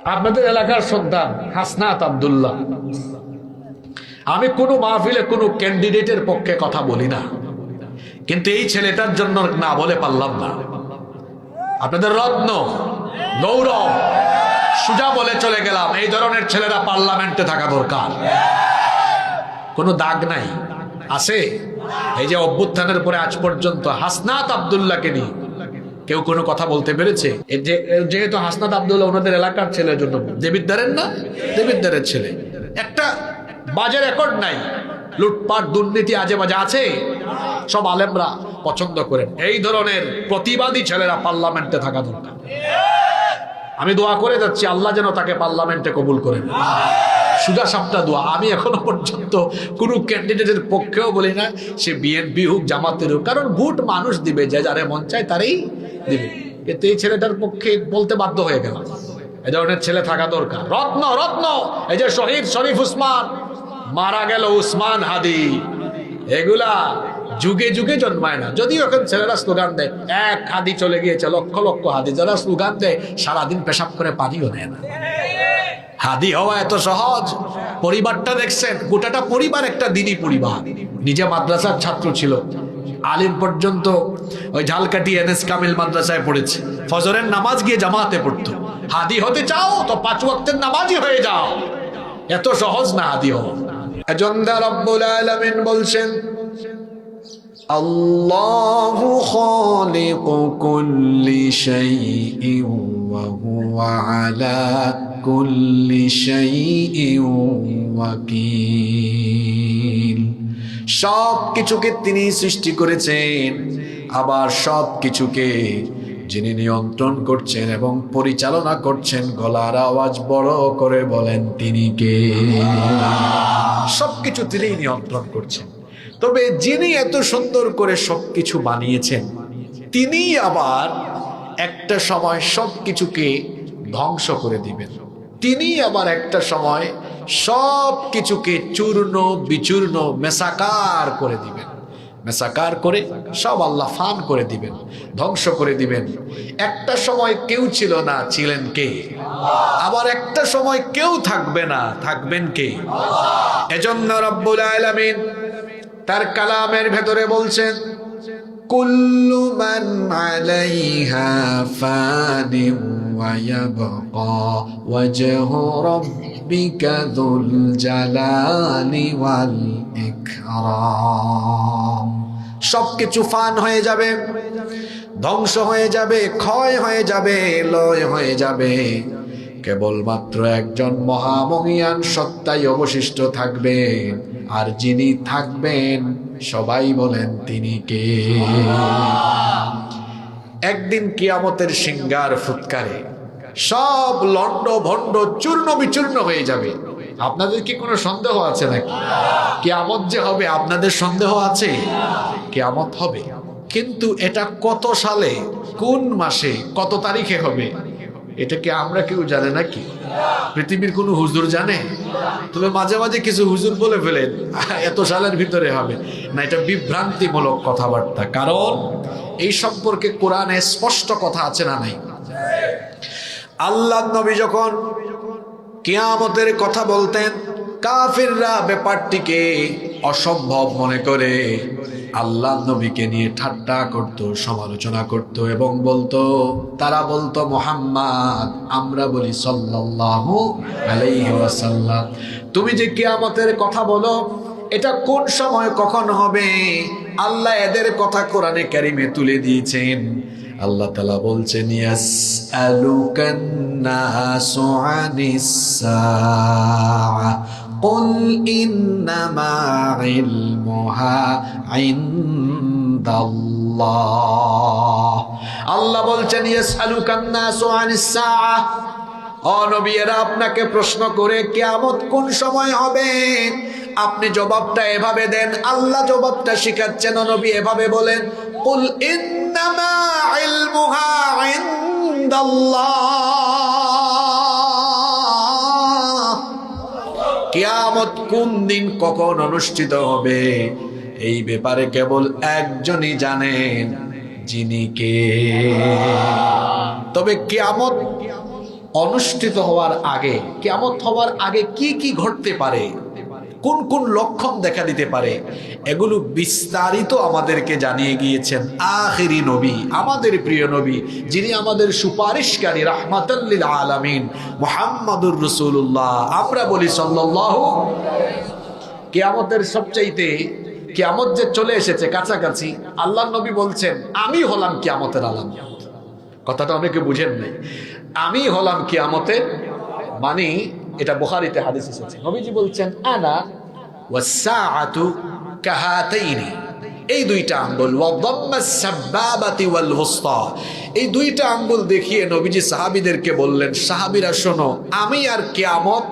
আপনাদের এলাকার সন্তান হাসনাত আব্দুল্লাহ। আমি কোনো মাহফিলে কোনো ক্যান্ডিডেটের পক্ষে কথা বলি না, কিন্তু এই ছেলেটার জন্য না বলে পারলাম না। আপনাদের রত্ন, গৌরব, সুজা বলে চলে গেলাম, এই ধরনের ছেলেরা পার্লামেন্টে থাকা দরকার। কোনো দাগ নাই, আছে? এই যে অভ্যুত্থানের পরে আজ পর্যন্ত হাসনাত আব্দুল্লাহকে নিয়ে কেউ কোনো কথা বলতে পেরেছে? যেহেতু হাসনাত আব্দুল্লাহ ওনাদের এলাকার ছেলের জন্য, দেবিদ্দারের না, দেবিদ্দারের ছেলে, একটা বাজে রেকর্ড নাই, লুটপাট দুর্নীতি আজে বাজে আছে, সব আলেমরা পছন্দ করেন। এই ধরনের প্রতিবাদী ছেলেরা পার্লামেন্টে থাকা দরকার। আমি দোয়া করে যাচ্ছি আল্লাহ যেন তাকে পার্লামেন্টে কবুল করেন। সুজা সাপটা দোয়া। আমি এখনো পর্যন্ত কোনো ক্যান্ডিডেটের পক্ষেও বলি না সে বিএনপি হোক, জামাতের হোক, কারণ ভোট মানুষ দিবে, যে যারে মন চায় তারই দিবে। কিন্তু এই ছেলেটার পক্ষে বলতে বাধ্য হয়ে গেল, এই ধরনের ছেলে থাকা দরকার। রত্ন রত্ন, এই যে শহীদ শরীফ উসমান, মারা গেল উসমান হাদি, এগুলা যুগে যুগে জন্মায় না। যদিও এখন ছেলেরা স্লোগান দেয়, এক হাদি চলে গিয়েছে, লক্ষ লক্ষ হাদি। যারা স্লোগান দেয় সারাদিন পেশাব করে পানিও নেয় না। হাদি হওয়া এত সহজ? পরিবারটা দেখছেন, গোটাটা পরিবার একটা দিনী পরিবার। নিজে মাদ্রাসার ছাত্র ছিল, আলিম পর্যন্ত ওই ঝালকাঠি এনএস কামিল মাদ্রাসায় পড়েছে, ফজরের নামাজ গিয়ে জামাতে পড়তো। হাদি হতে চাও তো 5 ওয়াক্তের নামাজই হয়ে যাও, এত সহজ না হাদি হওয়া। এজন্য রব্বুল আলামিন বলছেন, আল্লাহু খালিকু কুল্লি শাইইন ওয়া হুয়া আলা কুল্লি শাইইন ওয়াকিল। সব কিছুকে তিনি সৃষ্টি করেছেন, আবার সব কিছুকে যিনি নিয়ন্ত্রণ করছেন এবং পরিচালনা করছেন, গলার আওয়াজ বড় করে বলেন তিনি কে? সবকিছু তিনি নিয়ন্ত্রণ করছেন। তবে যিনি এত সুন্দর করে সবকিছু বানিয়েছেন, তিনি আবার একটা সময় সবকিছুকে ধ্বংস করে দিবেন। তিনি আবার একটা সময় সব কিছুকে চূর্ণ বিচূর্ণ মেসাকার করে দিবেন। মেসাকার করে সব আল্লাহ ফান করে দিবেন, ধ্বংস করে দিবেন। একটা সময় কেউ ছিল না, ছিলেন কে? আবার একটা সময় কেউ থাকবে না, থাকবেন কে? এজন্য রব্বুল আলামিন তার কালামের ভেতরে বলছেন, কুল্লু মান আলাইহা ফানি ওয়া ইয়াবকা ওয়াজহু রাব্বিকা যুল জালালি ওয়াল ইকরাম। সবকিছু ফান হয়ে যাবে, ধ্বংস হয়ে যাবে, ক্ষয় হয়ে যাবে, লয় হয়ে যাবে। কেবলমাত্র একজন মহামহিয়ান সত্তাই অবশিষ্ট থাকবেন, আর যিনি থাকবেন সবাই বলেন তিনি কে? একদিন কিয়ামতের সিংহার ফুৎকারে সব লন্ড ভন্ড চূর্ণ বিচূর্ণ হয়ে যাবে। আপনাদের কি কোনো সন্দেহ আছে নাকি কিয়ামত যে হবে? আপনাদের সন্দেহ আছে? কিয়ামত হবে, কিন্তু এটা কত সালে, কোন মাসে, কত তারিখে হবে, এটা কি আমরা কেউ জানে নাকি? পৃথিবীর কোনো হুজুর জানে? তবে মাঝে মাঝে কিছু হুজুর বলে ফেলেন এত সালের ভিতরে হবে না। এটা বিভ্রান্তিমূলক কথাবার্তা, কারণ এই সম্পর্কে কোরআনে স্পষ্ট কথা আছে না নাই? আল্লাহ নবী যখন কিয়ামতের কথা বলতেন, কাফিররা ব্যাপারটিকে অসম্ভব মনে করে আল্লাহ নবীকে নিয়ে ঠাট্টা করত, সমালোচনা করত এবং বলতো, তারা বলতো মুহাম্মদ, আমরা বলি সাল্লাল্লাহু আলাইহি ওয়াসাল্লাম, তুমি যে কিয়ামতের কথা বলো এটা কোন সময় কখন হবে? আল্লাহ এদের কথা কোরআনে কারিমে তুলে দিয়েছেন। আল্লাহ তাআলা বলছেন, ইয়াসআলুকান নাসু আনিস সাআ কুল ইন্নামা ইলমুহা ইনদাল্লাহ। আল্লাহ বলছেন, ইয়াসআলুকান নাসু আনিস সাআ, ও নবী, এরা আপনাকে প্রশ্ন করে কিয়ামত কোন সময় হবে, আপনি জবাবটা এভাবে দেন। আল্লাহ জবাবটা শিখাচ্ছেন, ও নবী এভাবে বলেন, কুল ইন্নামা ইলমুহা ইনদাল্লাহ। কিয়ামত কোন দিন কখন অনুষ্ঠিত হবে এই ব্যাপারে কেবল একজনই জানেন, যিনি কে? তবে কিয়ামত অনুষ্ঠিত হওয়ার আগে, কিয়ামত হওয়ার আগে কি কি ঘটতে পারে, কোন কোন লক্ষণ দেখা দিতে পারে, এগুলো বিস্তারিত আমাদেরকে জানিয়ে গিয়েছেন আখিরি নবী, আমাদের প্রিয় নবী, যিনি আমাদের সুপারিশকারী রাহমাতাল লিল আলামিন মুহাম্মাদুর রাসূলুল্লাহ। আমরা বলি সাল্লাল্লাহু। কিয়ামতের সবচাইতে, কিয়ামত যে চলে এসেছে কাছাকাছি, আল্লাহর নবী বলছেন আমি হলাম কিয়ামতের আলামত। কথাটা অনেকে বুঝেন নাই। আমি হলাম কিয়ামতের, মানে এটা বুখারীতে হাদিস এসেছে, নবীজি বলছেন আনা ওয়াসসাআতু কাহাতাইনি, এই দুইটা আঙ্গুল, ওয়াদাম্মাস সাবাবাতি ওয়াল ওয়ুসতা, এই দুইটা আঙ্গুল দেখিয়ে নবীজি সাহাবীদেরকে বললেন, সাহাবীরা শোনো, আমি আর কিয়ামত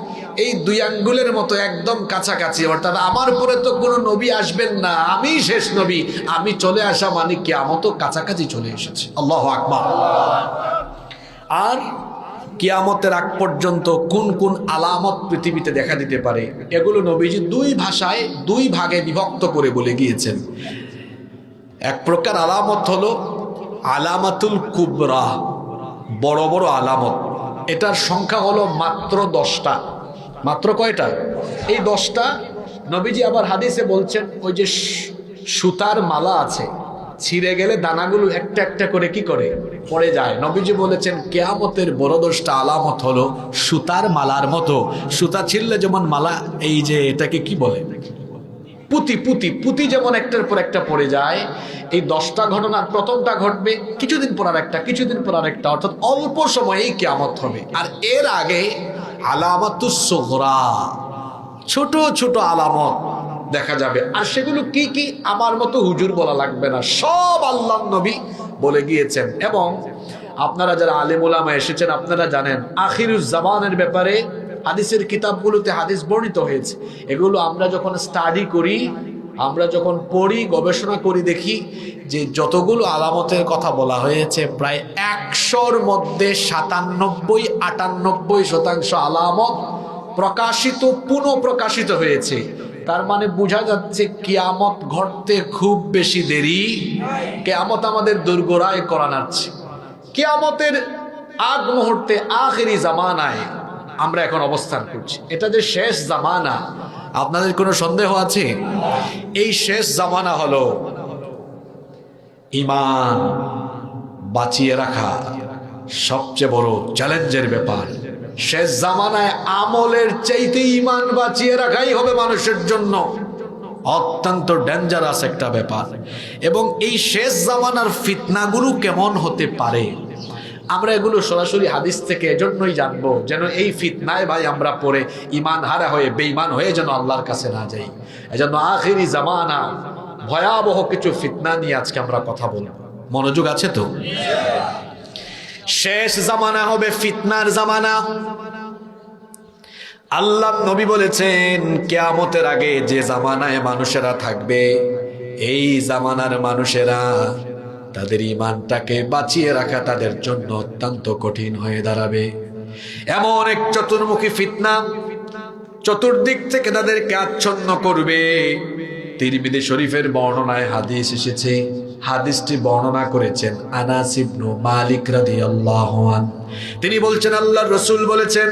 এই দুই আঙ্গুলের মতো একদম কাছাকাছি, অর্থাৎ আমার পরে তো কোনো নবী আসবেন না, আমি শেষ নবী, আমি চলে আসা মানে কিয়ামতও কাছাকাছি চলে এসেছে। আল্লাহু আকবার। আর কিয়ামতের আগ পর্যন্ত কোন কোন আলামত পৃথিবীতে দেখা দিতে পারে, এগুলো নবীজি দুই ভাষায় দুই ভাগে বিভক্ত করে বলে গিয়েছেন। এক প্রকার আলামত হলো আলামাতুল কুবরা, বড় বড় আলামত, এটার সংখ্যা হলো মাত্র 10টা। মাত্র কয়টা? এই 10টা। নবীজি আবার হাদিসে বলছেন, ওই যে সুতার মালা আছে, ছিঁড়ে গেলে দানাগুলো একটা একটা করে কি করে পড়ে যায়। নবীজি বলেছেন কিয়ামতের বড় 10টা আলামত হলো সুতার মালার মতো। সুতা ছিঁড়লে যেমন মালা, এই যে এটাকে কি বলে, পুঁতি, পুঁতি, পুঁতি যেমন একটার পর একটা পড়ে যায়, এই 10টা ঘটনার প্রথমটা ঘটবে, কিছুদিন পর আর একটা, কিছুদিন পর আর একটা, অর্থাৎ অল্প সময়েই কিয়ামত হবে। আর এর আগে আলামাতুস সুগরা, ছোট ছোট আলামত দেখা যাবে। আর সেগুলো কি কি আমার মতো হুজুর বলা লাগবে না, সব আল্লাহর নবী বলে গিয়েছেন। এবং আপনারা যারা আলেম উলামা এসেছেন, আপনারা জানেন আখিরুজ জামানের ব্যাপারে হাদিসের কিতাবগুলোতে হাদিস বর্ণিত হয়েছে। এগুলো আমরা যখন স্টাডি করি, আমরা যখন পড়ি, গবেষণা করি, দেখি যে যতগুলো আলামতের কথা বলা হয়েছে, প্রায় 100-র মধ্যে 97-98% আলামত প্রকাশিত, পুনঃপ্রকাশিত হয়েছে। তার মানে বোঝা যাচ্ছে কিয়ামত ঘটতে খুব বেশি দেরি, কিয়ামত আমাদের দুর্গরায় করা নাচ্ছে। কিয়ামতের আগ মুহূর্তে, আখিরি জামানায় আমরা এখন অবস্থান করছি। এটা যে শেষ জামানা, আপনাদের কোনো সন্দেহ আছে? এই শেষ জামানা হলো ঈমান বাঁচিয়ে রাখা সবচেয়ে বড় চ্যালেঞ্জের ব্যাপার। শেষ জামানায় আমলের চাইতে ঈমান বাঁচিয়ে রাখাই হবে মানুষের জন্য অত্যন্ত ডেঞ্জারাস একটা ব্যাপার। এবং এই শেষ জামানার ফিতনাগুলো কেমন হতে পারে, আমরা এগুলো সরাসরি হাদিস থেকে এজন্যই জানবো, যেন এই ফিতনায় ভাই আমরা পড়ে ঈমান হারা হয়ে বেঈমান হয়ে যেন আল্লাহর কাছে না যাই। এজন্য আখিরি জামানা ভয়াবহ কিছু ফিতনা নিয়ে আজকে আমরা কথা বলবো। মনোযোগ আছে তো? শেষ জামানা হবে ফিতনার জামানা। আল্লাহ নবী বলেছেন কিয়ামতের আগে যে জামানায় মানুষেরা থাকবে, এই জামানার মানুষেরা তাদের ঈমানটাকে বাঁচিয়ে রাখা তাদের জন্য অত্যন্ত কঠিন হয়ে দাঁড়াবে। এমন এক চতুর্মুখী ফিতনা চতুর্দিক থেকে তাদেরকে আচ্ছন্ন করবে। তিরমিজি শরীফের বর্ণনায় হাদিস এসেছে, হাদিসটি বর্ণনা করেছেন আনাস ইবনে মালিক রাদিয়াল্লাহু আনহু। তিনি বলছেন আল্লাহর রাসূল বলেছেন,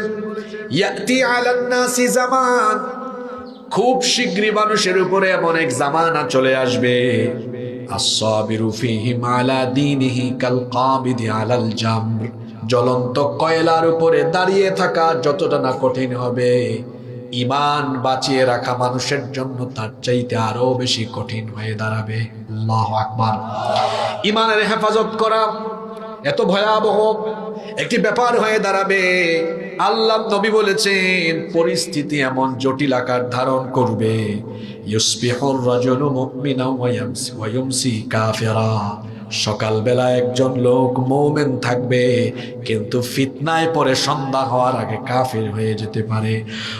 ইয়াতি আলান নাসি জামান, খুব শীঘ্রই মানুষের উপরে এমন এক জামানা চলে আসবে, আসসাবিরু ফীহিম আলা দীনিহি কাল কাবিদি আলাল জামর, জ্বলন্ত কয়লার উপরে দাঁড়িয়ে থাকা যতটা না কঠিন হবে, ঈমান বাঁচিয়ে রাখা মানুষের জন্য তার চাইতে আরো বেশি কঠিন হয়ে দাঁড়াবে। আল্লাহু আকবার। ঈমানের হেফাজত করা এত ভয়াবহ একটি ব্যাপার হয়ে দাঁড়াবে। আল্লাহ নবী বলেছেন পরিস্থিতি এমন জটিল আকার ধারণ করবে, ইউসবিহুর রাজুলু মুমিনান ওয়া ইউমসি কাফিরা, সকালবেলা একজন লোক মুমিন থাকবে, কিন্তু ফিতনায় পড়ে সন্ধ্যা হওয়ার আগে কাফির হয়ে যেতে পারে।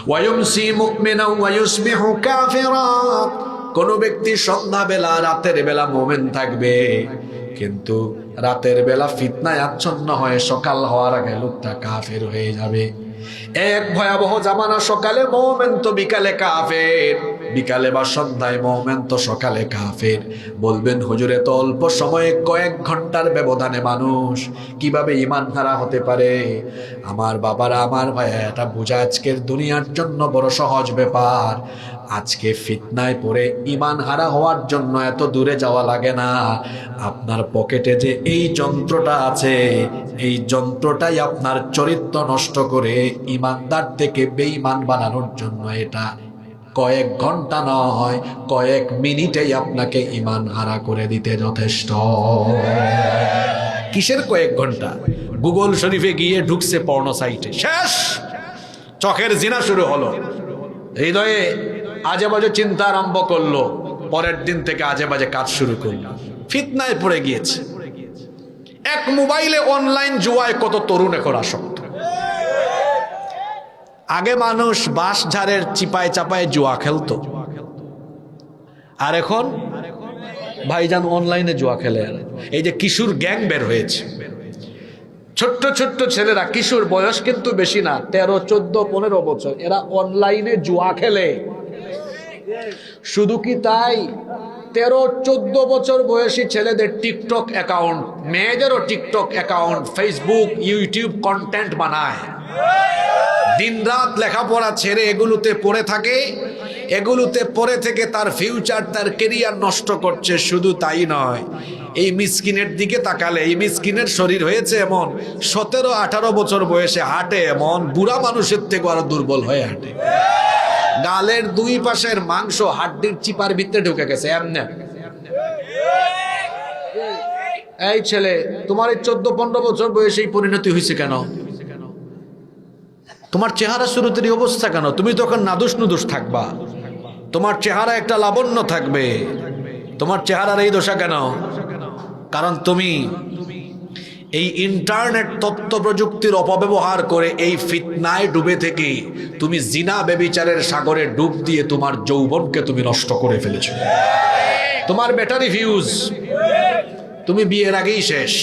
ওয়া ইউমসি মুমিনান ওয়া ইউসবিহু কাফিরা, কোন ব্যক্তি সন্ধ্যাবেলা রাতের বেলা মুমিন থাকবে, কিন্তু রাতের বেলা ফিতনায় আচ্ছন্ন হয়ে সকাল হওয়ার আগে লোকটা কাফের হয়ে যাবে। এক ভয়াবহ জামানা, সকালে মুমিন তো বিকালে কাফের, বিকালে বা সন্ধ্যায় মুমিন তো সকালে কাফের। বলবেন হুজুর এত অল্প সময়ে কয়েক ঘন্টার ব্যবধানে মানুষ কিভাবে ঈমান হারা হতে পারে? আমার বাবারা, আমার ভাইয়া, এটা বোঝা আজকের দুনিয়ার জন্য বড় সহজ ব্যাপার। আজকে ফিতনায় পড়ে ঈমান হারা হওয়ার জন্য এত দূরে যাওয়া লাগে না। আপনার পকেটে যে এই যন্ত্রটা আছে, এই যন্ত্রটাই আপনার চরিত্র নষ্ট করে ঈমানদার থেকে বেঈমান বানানোর জন্য এটা কয়েক ঘন্টা নয়, কয়েক মিনিটেই আপনাকে ঈমান হারা করে দিতে যথেষ্ট। কিসের কয়েক ঘন্টা? গুগল শরীফে গিয়ে ঢুকছে পর্নো সাইটে, শেষ। চোখের জিনা শুরু হলো, হৃদয়ে আজে বাজে চিন্তা আরম্ভ করলো, পরের দিন থেকে আজে বাজে কাজ শুরু করলো, ফিতনায় পড়ে গিয়েছে। এক মোবাইলে অনলাইন জুয়ায় কত তরুণ এখন আসক্ত। আগে মানুষ বাঁশ ঝাড়ের চিপায় চাপায় জুয়া খেলতো, আর এখন ভাইজান অনলাইনে জুয়া খেলে। এই যে কিশোর গ্যাং বের হয়েছে, ছোট্ট ছোট্ট ছেলেরা, কিশোর বয়স কিন্তু বেশি না, 13, 14, 15 বছর, এরা অনলাইনে জুয়া খেলে। শুধু কি তাই, 13, 14 বছর বয়সী ছেলেদের টিকটক অ্যাকাউন্ট, মেয়েদেরও TikTok account, Facebook, YouTube content বানায়। দিনরাত লেখাপড়া ছেড়ে এগুলোতে পড়ে থাকে, এগুলোতে পড়ে থেকে তার ফিউচার, তার কেরিয়ার নষ্ট করছে। শুধু তাই নয়, এই মিসকিনের দিকে তাকালে, এই মিসকিনের শরীর হয়েছে এমন, 17, 18 বছর বয়সে হাঁটে এমন, বুড়া মানুষের থেকে আরো দুর্বল হয়ে হাঁটে। গালের দুই পাশের মাংস হাড্ডির চিপার ভিতরে ঢুকে গেছে এমনে। এই ছেলে, তোমার এই 14-15 বছর বয়সে এই পরিণতি হয়েছে কেন? তোমার চেহারা শুরুতের অবস্থা কেন? তুমি তখন নাদুস নুদুস থাকবা, তোমার চেহারা একটা লাবণ্য থাকবে, তোমার চেহারার এই দশা কেন? কারণ তুমি এই ইন্টারনেট তথ্য প্রযুক্তির অপব্যবহার করে এই ফিতনায় ডুবে থেকে তুমি জিনা ব্যভিচারের সাগরে ডুব দিয়ে তোমার যৌবনকে তুমি নষ্ট করে ফেলেছো। তোমার ব্যাটারি ফিউজ, তুমি বিয়ের আগেই শেষ,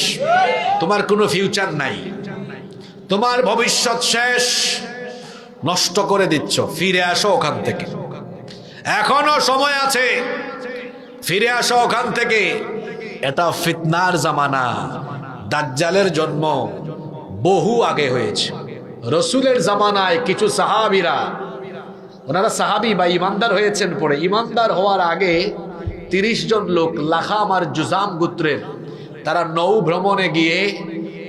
তোমার কোনো ফিউচার নাই, তোমার ভবিষ্যৎ শেষ, নষ্ট করে দিচ্ছ। ফিরে আসো ওখান থেকে, এখনো সময় আছে, ফিরে আসো ওখান থেকে। এটা ফিতনার জামানা। দাজ্জালের জন্ম বহু আগে হয়েছে। রসুলের জামানায় কিছু সাহাবীরা, ওনারা সাহাবী বা ইমানদার হয়েছেন পরে, ইমানদার হওয়ার আগে 30 জন লোক লাখাম আর জুজাম গোত্রের, তারা নৌ ভ্রমণে গিয়ে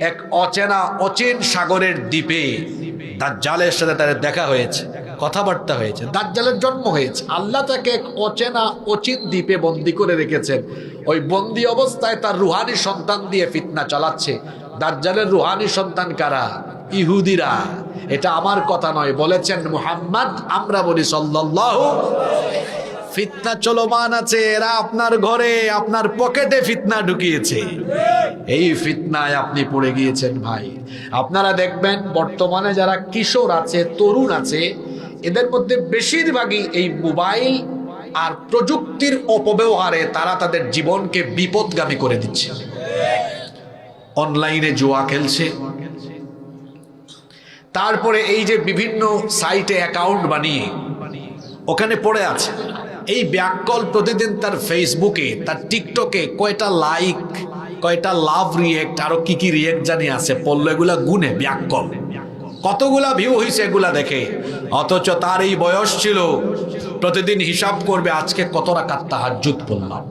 এক অচেনা অচিন সাগরের দ্বীপে দাজ্জালের সাথে তাদের দেখা হয়েছে, কথাবার্তা হয়েছে, দাজ্জালের জন্ম হয়েছে। আল্লাহ তাকে এক অচেনা অচিন দ্বীপে বন্দি করে রেখেছেন। ওই বন্দি অবস্থায় তার রুহানি সন্তান দিয়ে ফিতনা চালাচ্ছে। দাজ্জালের রুহানি সন্তান কারা? ইহুদিরা। এটা আমার কথা নয়, বলেছেন মুহাম্মদ, আমরা বলি সাল্লাল্লাহু। ফিতনা চলমান আছে, এরা আপনার ঘরে, আপনার পকেটে ফিতনা ঢুকিয়েছে। এই ফিতনায় আপনি পড়ে গিয়েছেন ভাই। আপনারা দেখবেন বর্তমানে যারা কিশোর আছে, তরুণ আছে, এদের মধ্যে বেশিরভাগই এই মোবাইল আর প্রযুক্তির অপব্যবহারে তারা তাদের জীবনকে বিপদগামী করে দিচ্ছে। অনলাইনে জুয়া খেলছে, তারপরে এই যে বিভিন্ন সাইটে অ্যাকাউন্ট বানিয়ে ওখানে পড়ে আছে। এই ব্যাককল প্রতিদিন তার ফেসবুকে, তার টিকটকে কয়টা লাইক, কয়টা লাভ রিয়েক্ট, আরো কি কি রিয়েক্ট জানি আছে, পড়লো এগুলা গুনে ব্যাককল কতগুলা ভিউ হয়েছে এগুলা দেখে। অথচ তার এই বয়স ছিল, প্রতিদিন হিসাব করবে আজকে কত রাকাত তাহাজ্জুদ পড়লাম,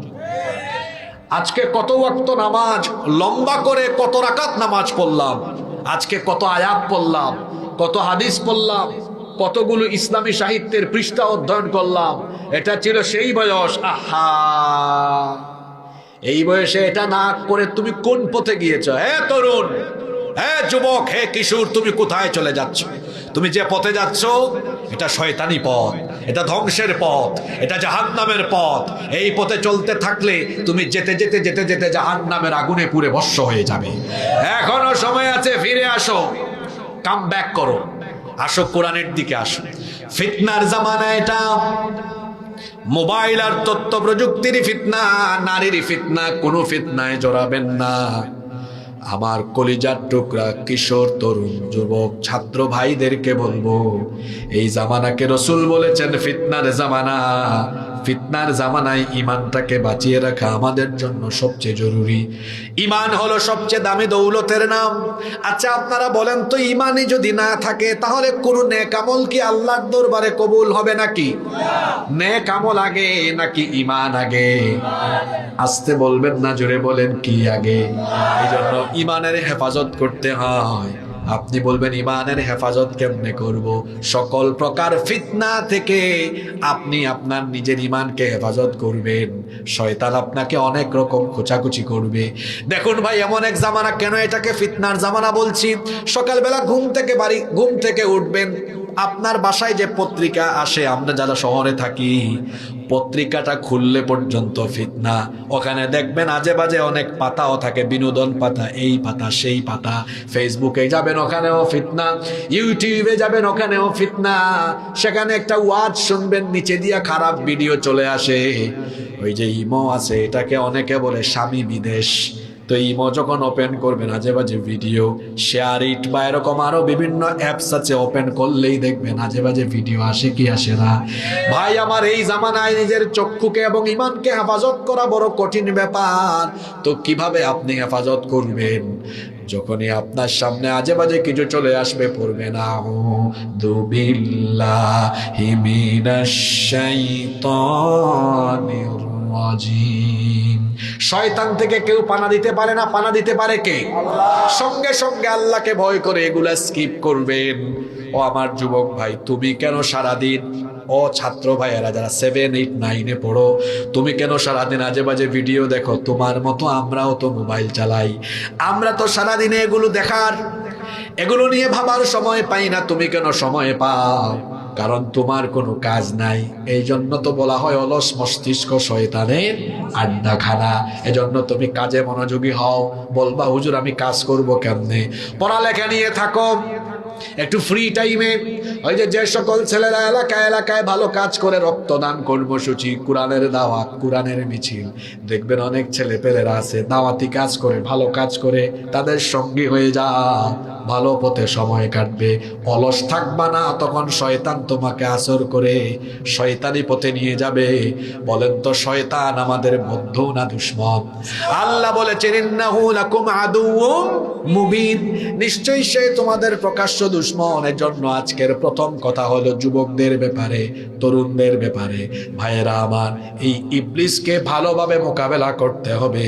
আজকে কত ওয়াক্ত নামাজ লম্বা করে কত রাকাত নামাজ পড়লাম, আজকে কত আয়াত পড়লাম, কত হাদিস পড়লাম, কতগুলো ইসলামী সাহিত্যের পৃষ্ঠা অধ্যয়ন করলাম। এটা ছিল সেই বয়স। আহা, এই বয়সে এটা না করে তুমি কোন পথে গিয়েছ? হে তরুণ, হে যুবক, হে কিশোর, তুমি কোথায় চলে যাচ্ছ? তুমি যে পথে যাচ্ছ এটা শয়তানি পথ, এটা ধ্বংসের পথ, এটা জাহান্নামের পথ। এই পথে চলতে থাকলে তুমি যেতে যেতে যেতে যেতে জাহান্নামের আগুনে পুড়ে ভস্ম হয়ে যাবে। এখনো সময় আছে, ফিরে আসো, কাম ব্যাক করো, আসো কোরআনের দিকে আসো। ফিতনার জামানা এটা। মোবাইল আর তথ্য প্রযুক্তির ফিতনা, নারীর ফিতনা, কোনো ফিতনায় জড়াবেন না। আমার কলিজার টুকরা কিশোর তরুণ যুবক ছাত্র ভাইদেরকে বলবো, এই জামানাকে রসুল বলেছেন ফিতনার জামানা। ফিতনার জামানায় ইমানটাকে বাঁচিয়ে রাখা আমাদের জন্য সবচেয়ে জরুরি। ইমান হলো সবচেয়ে দামি দৌলতের নাম। আচ্ছা আপনারা বলেন তো, ইমানই যদি না থাকে তাহলে কোন নেক আমল কি আল্লাহর দরবারে কবুল হবে নাকি? নেক আমল আগে নাকি ইমান আগে? আস্তে বলবেন না, জোরে বলেন কি আগে? এই জন্য ইমানের হেফাজত করতে হয়। আপনি বলবেন ইমানের হেফাজত কেমনে করব? সকল প্রকার ফিতনা থেকে আপনি আপনার নিজের ইমানকে হেফাজত করবেন। শয়তান আপনাকে অনেক রকম খোঁচাখুচি করবে। দেখুন ভাই, এমন এক জামানা, কেন এটাকে ফিতনার জামানা বলছি? সকালবেলা ঘুম থেকে উঠবেন, আপনার বাসায় যে পত্রিকা আসে, আমরা যারা শহরে থাকি, পত্রিকাটা খুললে পর্যন্ত ফিতনা। ওখানে দেখবেন আজে বাজে অনেক পাতাও থাকে, বিনোদন পাতা, এই পাতা সেই পাতা। ফেসবুকে যাবেন, ওখানেও ফিতনা। ইউটিউবে যাবেন, ওখানেও ফিতনা। সেখানে একটা ওয়াজ শুনবেন, নিচে দিয়া খারাপ ভিডিও চলে আসে। ওই যে ইমো আছে, এটাকে অনেকে বলে স্বামী বিদেশ। তো ইমো যখন ওপেন করবেন, আজে বাজে ভিডিও, শেয়ার ইট বা এরকম আরো বিভিন্ন অ্যাপস আছে, ওপেন করলেই দেখবেন আজে বাজে ভিডিও আসে কি আসে না। ভাই আমার, এই জামানায় নিজের চক্ষুকে এবং ইমানকে হেফাজত করা বড় কঠিন ব্যাপার। তো কিভাবে আপনি হেফাজত করবেন? যখনই আপনার সামনে আজে বাজে কিছু চলে আসবে, পড়বেন আউযু বিল্লাহি মিনাশ শাইতানির রাজিম। শয়তান থেকে কেউ পানা দিতে পারে না। পানা দিতে পারে কে? সঙ্গে সঙ্গে আল্লাহকে ভয় করে এগুলা স্কিপ করবেন। ও আমার যুবক ভাই, তুমি কেন সারাদিন, ও ছাত্র ভাইয়েরা যারা 7, 8, 9-এ পড়ো, তুমি কেন সারাদিন আজে বাজে ভিডিও দেখো? তোমার মতো আমরাও তো মোবাইল চালাই। আমরা তো সারাদিনে এগুলো নিয়ে ভাবার সময় পাই না। তুমি কেন সময় পাও? কারণ তোমার কোনো কাজ নাই। এই জন্য তো বলা হয় অলস মস্তিষ্ক শয়তানের আড্ডাখানা। এজন্য তুমি কাজে মনোযোগী হও। বলবা হুজুর আমি কাজ করব কেমনে? পড়ালেখা নিয়ে থাকো। একটু ফ্রি টাইমে ওই যে সকল ছেলেরা এলাকায় ভালো কাজ করে, রক্তদান কর্মসূচি, কোরআনের দাওয়াত, কোরআনের মিছিল, দেখবেন অনেক ছেলে পেলেরা আছে দাওয়াতি কাজ করে, ভালো কাজ করে, তাদের সঙ্গী হয়ে যাও, ভালো পথে সময় কাটবে। অলস থাকবা না, তখন শয়তান তোমাকে আসর করে শয়তানি পথে নিয়ে যাবে। বলেন তো, শয়তান আমাদের বন্ধু না দুশমন? আল্লাহ বলেছেন ইন্নাহু লাকুম আদুউম মুবিন, নিশ্চয়ই সে তোমাদের প্রকাশ্য দুশমন। এর জন্য আজকের প্রথম কথা হলো যুবকদের ব্যাপারে, তরুণদের ব্যাপারে। ভাইয়েরা আমার, এই ইবলিসকে ভালোভাবে মোকাবেলা করতে হবে।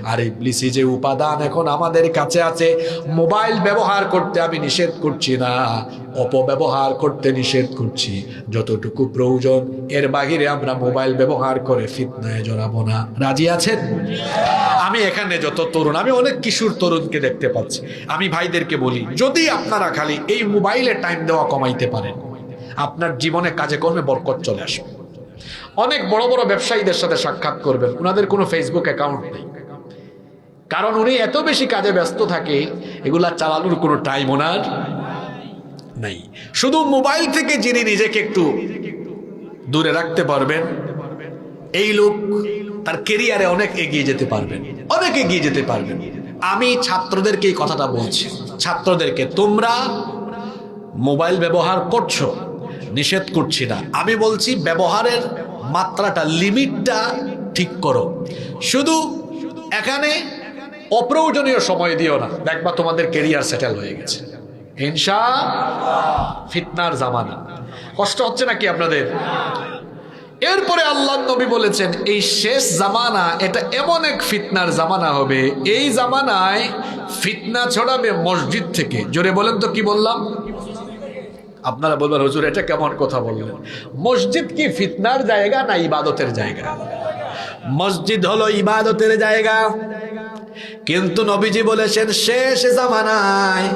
আর ইবলিসি যে উপাদান এখন আমাদের কাছে আছে, মোবাইল ব্যবহার করতে আমি নিষেধ করছি না, অপব্যবহার করতে নিষেধ করছি। যতটুকু প্রয়োজন, এর বাহিরে আমরা মোবাইল ব্যবহার করে ফিতনায় জড়াবো না। রাজি আছেন? আমি এখানে যত তরুণ, আমি অনেক কিশোর তরুণকে দেখতে পাচ্ছি। আমি ভাইদেরকে বলি, যদি আপনারা খালি এই মোবাইলে টাইম দেওয়া কমাইতে পারেন, আপনার জীবনে কাজে কর্মে বরকত চলে আসবে। অনেক বড় বড় ব্যবসায়ীদের সাথে সাক্ষাৎ করবেন, ওনাদের কোনো ফেসবুক অ্যাকাউন্ট নেই, কারণ উনি এত বেশি কাজে ব্যস্ত থাকে, এগুলা চালানোর কোনো টাইম ওনার নাই। শুধু মোবাইল থেকে যিনি নিজেকে একটু দূরে রাখতে পারবেন, এই লোক তার কেরিয়ারে অনেক এগিয়ে যেতে পারবেন, অনেক এগিয়ে যেতে পারবেন। আমি ছাত্রদেরকে এই কথাটা বলছি, ছাত্রদেরকে, তোমরা মোবাইল ব্যবহার করছো, নিষেধ করছি না, আমি বলছি ব্যবহারের মাত্রাটা, লিমিটটা ঠিক করো। শুধু এখানে অপ্রয়োজনীয় সময় দিও না, দেখবা তোমাদের কেরিয়ার সেটেল হয়ে গেছে ইনশাআল্লাহ। ফিতনার জামানা, কষ্ট হচ্ছে নাকি আপনাদের? এরপরে আল্লাহ নবী বলেছেন, এই শেষ জামানা এটা এমন এক ফিতনার জামানা হবে, এই জামানায় ফিতনা ছড়াবে মসজিদ থেকে। জোরে বলেন তো, কি বললাম? আপনারা বলবেন হুজুর এটা কেমন কথা বললেন? মসজিদ কি ফিতনার জায়গা না ইবাদতের জায়গা? মসজিদ হলো ইবাদতের জায়গা, কিন্তু নবীজি বলেছেন শেষ জামানায়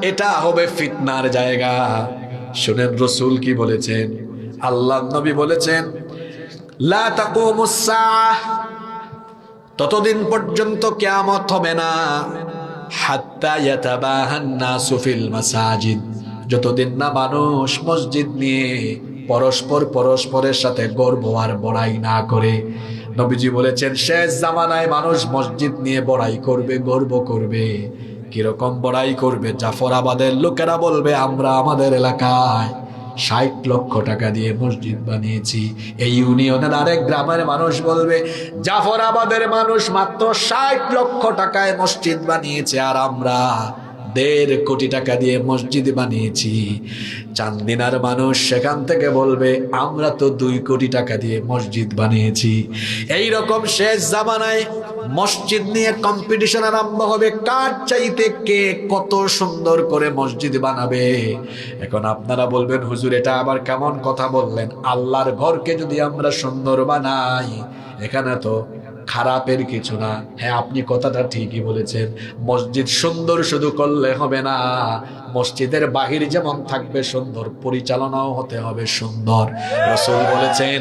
এটা হবে ফিতনার জায়গা। শুনেন রাসূল কি বলেছেন? আল্লাহ নবী বলেছেন, লা তাকুমুস সাআহ, ততদিন পর্যন্ত কিয়ামত হবে না, হাত্তা ইয়াতাবাহান নাসু ফিল মাসাজিদ, যতদিন না মানুষ মসজিদ নিয়ে পরস্পরের সাথে গর্ব আর বড়াই না করে। নবীজি বলেছেন শেষ জামানায় মানুষ মসজিদ নিয়ে বড়াই করবে, গর্ব করবে, কিরকম বড়াই করবে? জাফরাবাদের লোকেরা বলবে আমরা আমাদের এলাকায় 60 লক্ষ টাকা দিয়ে মসজিদ বানিয়েছি। এই ইউনিয়নের আরেক গ্রামের মানুষ বলবে জাফরাবাদের মানুষ মাত্র 60 লক্ষ টাকায় মসজিদ বানিয়েছে, আর আমরা 1.5 কোটি টাকা দিয়ে মসজিদ বানিয়েছি। চান্দিনার মানুষ সেখান থেকে বলবে আমরা তো 2 কোটি টাকা দিয়ে মসজিদ বানিয়েছি। এই রকম শেষ জামানায় মসজিদ নিয়ে কম্পিটিশন আরম্ভ হবে, কার চাইতে কে কত সুন্দর করে মসজিদ বানাবে। এখন আপনারা বলবেন হুজুর এটা আবার কেমন কথা বললেন? আল্লাহর ঘরকে যদি আমরা সুন্দর বানাই, এখানে তো খারাপের কিছু না। হ্যাঁ, আপনি কথাটা ঠিকই বলেছেন। মসজিদ সুন্দর শুধু করলে হবে না, মসজিদের বাহির যেমন থাকবে সুন্দর, পরিচালনাও হতে হবে সুন্দর। রাসূল বলেছেন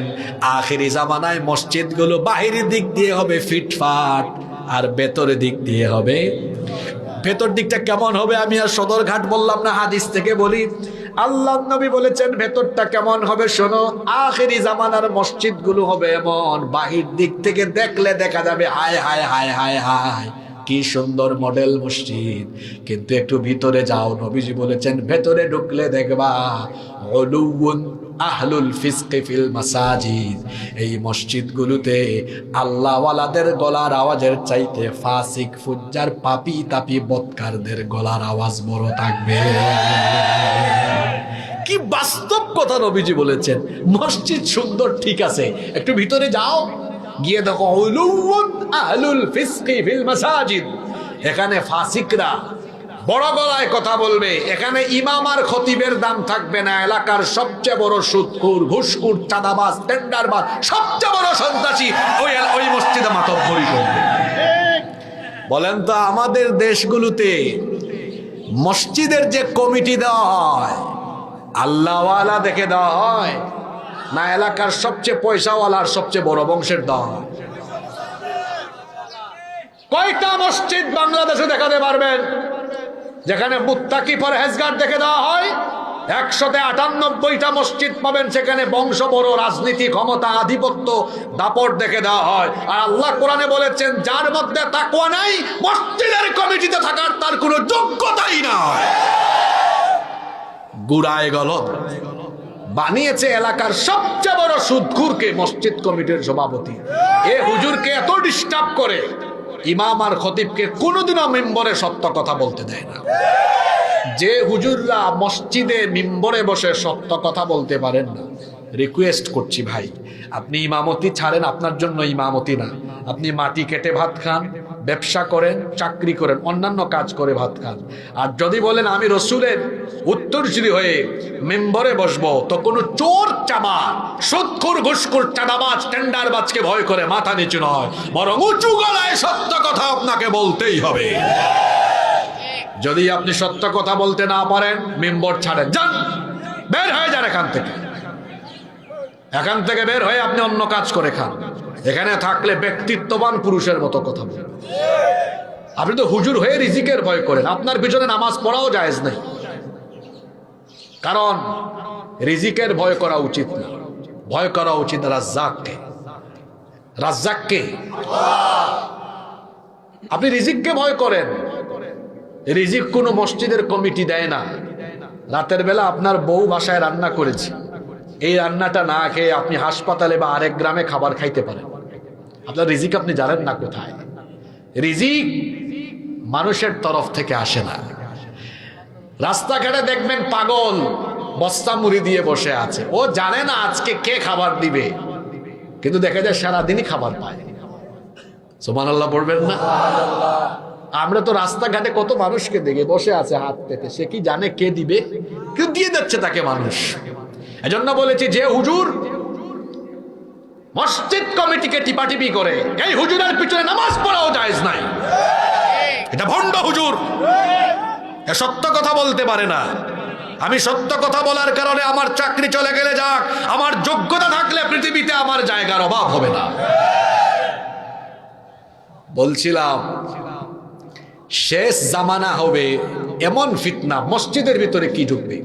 আখিরি জামানায় মসজিদগুলো বাহিরের দিক দিয়ে হবে ফিটফাট, আর ভেতরের দিক দিয়ে হবে। ভেতর দিকটা কেমন হবে আমি আর সদরঘাট বললাম না, হাদিস থেকে বলি। আল্লাহ নবী বলেছেন ভেতরটা কেমন হবে শোনো। আখিরি জামানার মসজিদগুলো হবে এমন, বাহির দিক থেকে দেখলে দেখা যাবে হায় হায় হায় হায় হায় কি সুন্দর মডেল মসজিদ, কিন্তু একটু ভিতরে যাও, নবীজি বলেছেন ভেতরে ঢুকলে দেখবা উলুউন আহলুল ফিসকি ফিল মাসাজিদ। এই মসজিদগুলোতে আল্লাহওয়ালাদের গলার আওয়াজের চাইতে ফাসিক ফুজ্জার পাপী তাপী বদকারদের গলার আওয়াজ বড় থাকবে। কি বাস্তব কথা নবীজি বলেছেন। মসজিদ সুন্দর ঠিক আছে, একটু ভিতরে যাও, গিয়ে দেখো উলুউন আহলুল ফিসকি ফিল মাসাজিদ, এখানে ফাসিকরা বড় গলায় কথা বলবে। এখানে ইমাম আর খতিবের দাম থাকবে না। এলাকার সবচেয়ে বড় সুদখোর, ঘুষখোর, চাঁদাবাজ, টেন্ডারবাজ, সবচেয়ে বড় সন্ত্রাসী ওই মসজিদে মাতব্বরি করবে। বলেন তো আমাদের দেশগুলোতে মসজিদের যে কমিটি দেওয়া হয়, আল্লাহওয়ালা দেখে দেওয়া হয় না এলাকার সবচেয়ে পয়সাওয়ালার সবচেয়ে বড় বংশের দেওয়া হয়? কয়টা মসজিদ বাংলাদেশে দেখাতে পারবেন যেখানে মুত্তাকি পরহেজগার দেখে দেওয়া হয়? 198টা মসজিদ পাবেন সেখানে বংশ বড়, রাজনীতি, ক্ষমতা, আধিপত্য, দাপট দেখে দেওয়া হয়। আর আল্লাহ কোরআনে বলেছেন যার মধ্যে তাকওয়া নাই, মসজিদের কমিটিতে থাকার তার কোনো যোগ্যতাই নাই। গুড়ায় গলদ বানিয়েছে এলাকার সবচেয়ে বড় সুদখোরকে মসজিদ কমিটির সভাপতি। এ হুজুরকে এত ডিস্টার্ব করে, ইমাম আর খতিবকে কোনোদিনও মিম্বরে সত্য কথা বলতে দেয় না। যে হুজুররা মসজিদে মিম্বরে বসে সত্য কথা বলতে পারেন না, রিকোয়েস্ট করছি ভাই, আপনি ইমামতি ছাড়েন, আপনার জন্য ইমামতি না। আপনি মাটি কেটে ভাত খান, ব্যবসা করেন, চাকরি করেন, অন্যান্য কাজ করে ভাত খান। আর যদি বলেন আমি রসুলের উত্তরসূরি হয়ে মেম্বরে বসবো, তো কোনো চোর চামার, সুদখোর, ঘুষখোর, চাঁদাবাজ, টেন্ডারবাজকে ভয় করে মাথা নিচু নয়, বরং উঁচু গলায় সত্য কথা আপনাকে বলতেই হবে। যদি আপনি সত্য কথা বলতে না পারেন, মেম্বর ছাড়েন, যান, বের হয়ে যান এখান থেকে। এখান থেকে বের হয়ে আপনি অন্য কাজ করে খান। এখানে থাকলে ব্যক্তিত্ববান পুরুষের মতো কথা বলেন। আপনি তো হুজুর হয়ে রিজিকের ভয় করেন, আপনার পিছনে নামাজ পড়াও জায়েজ নেই, কারণ রিজিকের ভয় করা উচিত না। ভয় করা উচিত রাজ্জাককে। রাজ্জাককে আপনি রিজিককে ভয় করেন। রিজিক কোনো মসজিদের কমিটি দেয় না। রাতের বেলা আপনার বউ বাসায় রান্না করেছে, এই রান্নাটা না খেয়ে আপনি হাসপাতালে বা আরেক গ্রামে খাবার খাইতে পারেন। আপনার রিজিক আপনি জানেন না কোথায়। রিজিক মানুষের তরফ থেকে আসে না। রাস্তাঘাটে দেখবেন পাগল বস্তা মুড়ি দিয়ে বসে আছে, ও জানে না আজকে কে খাবার দিবে, কিন্তু দেখা যায় সারাদিনই খাবার পায়। সুবহানাল্লাহ পড়বেন না? আমরা তো রাস্তাঘাটে কত মানুষকে দেখে বসে আছে হাত পেতে, সে কি জানে কে দিবে, কেউ দিয়ে যাচ্ছে তাকে মানুষ। এজন্য বলেছি যে হুজুর মসজিদ কমিটিকে টিপাটিপি করে, এই হুজুরের পিছনে নামাজ পড়াও জায়েজ নাই। এটা ভণ্ড হুজুর, এ সত্য কথা বলতে পারে না। আমি সত্য কথা বলার কারণে আমার চাকরি চলে গেলে যাক, আমার যোগ্যতা থাকলে পৃথিবীতে আমার জায়গার অভাব হবে না। বলছিলাম শেষ জামানা হবে এমন ফিতনা, মসজিদের ভিতরে কি ঢুকবে?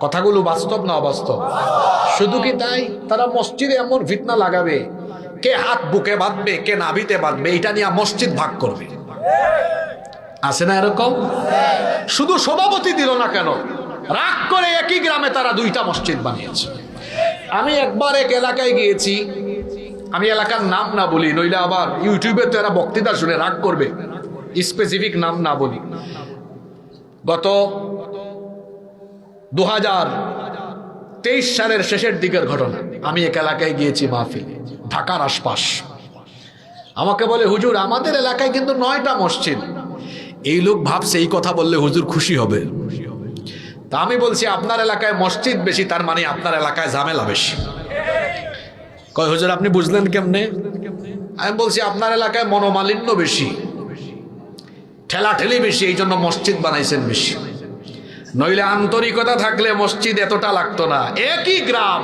কথাগুলো বাস্তব না অবাস্তব? শুধু কি তাই, তারা মসজিদে এমন ফিতনা লাগাবে, কে হাত বুকে বাঁধবে, কে নাভিতে বাঁধবে, এটা নিয়ে মসজিদ ভাগ করবে। আছে না এরকম? শুধু সভাপতি দিল না কেন, রাগ করে একই গ্রামে তারা 2টা মসজিদ বানিয়েছে। আমি একবার এক এলাকায় গিয়েছি, আমি এলাকার নাম না বলি, নইলে আবার ইউটিউবে তো এরা বক্তৃতা শুনে রাগ করবে, স্পেসিফিক নাম না বলি। গত 2023 সালের শেষের দিকের ঘটনা, আমি এক এলাকায় গিয়েছি মাহফিলে, ঢাকার আশপাশ। আমাকে বলে, হুজুর আমাদের এলাকায় কিন্তু 9টা মসজিদ। এই লোক ভাবছে এই কথা বললে হুজুর খুশি হবে। তা আমি বলছি, আপনার এলাকায় মসজিদ বেশি, তার মানে আপনার এলাকায় ঝামেলা বেশি। কয়, হুজুর আপনি বুঝলেন কেমনে? আমি বলছি, আপনার এলাকায় মনোমালিন্য বেশি, ঠেলাঠেলি বেশি, এই জন্য মসজিদ বানাইছেন বেশি। নইলে আন্তরিকতা থাকলে মসজিদ এতটা লাগতো না। একই গ্রাম,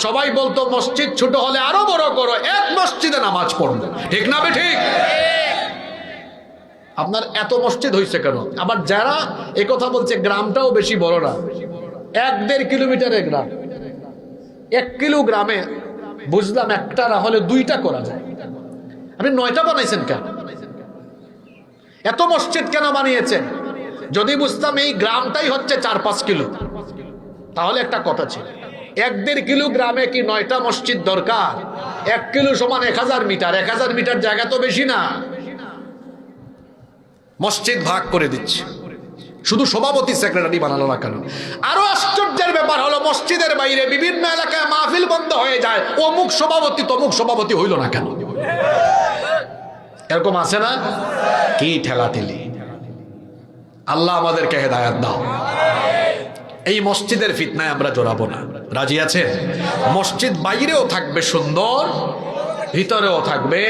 সবাই বলতো মসজিদ ছোট হলে আরো বড় করো, এক মসজিদে নামাজ পড়বো। ঠিক না বে ঠিক? আপনার এত মসজিদ হয়েছে কেন? আবার যারা একথা বলছে গ্রামটাও বেশি বড় না, 1-1.5 কিলোমিটারের গ্রাম। 1 কিলো গ্রামে বুঝলাম একটা না হলে 2টা করা যায়, আপনি 9টা বানাইছেন কেন? এত মসজিদ কেন বানিয়েছেন? যদি বুঝতাম এই গ্রামটাই হচ্ছে 4-5 কিলো, তাহলে একটা কথা ছিল। 1-1.5 কিলো গ্রামে কি 9টা মসজিদ দরকার? 1 কিলো সমান 1000 মিটার, 1000 মিটার জায়গা তো বেশি না। মসজিদ ভাগ করে দিচ্ছে, শুধু সভাপতি সেক্রেটারি বানালো না কেন? আরো আশ্চর্যের ব্যাপার হলো, মসজিদের বাইরে বিভিন্ন এলাকায় মাহফিল বন্ধ হয়ে যায়, অমুক সভাপতি তমুক সভাপতি হইল না কেন? এরকম আছে না? কি ঠেলাঠেলি! আল্লাহ আমাদেরকে হেদায়েত দাও। এই মসজিদের ফিতনায় আমরা জড়াবো না, রাজি আছেন? মসজিদ বাইরেও থাকবে সুন্দর, ভিতরেও থাকবে।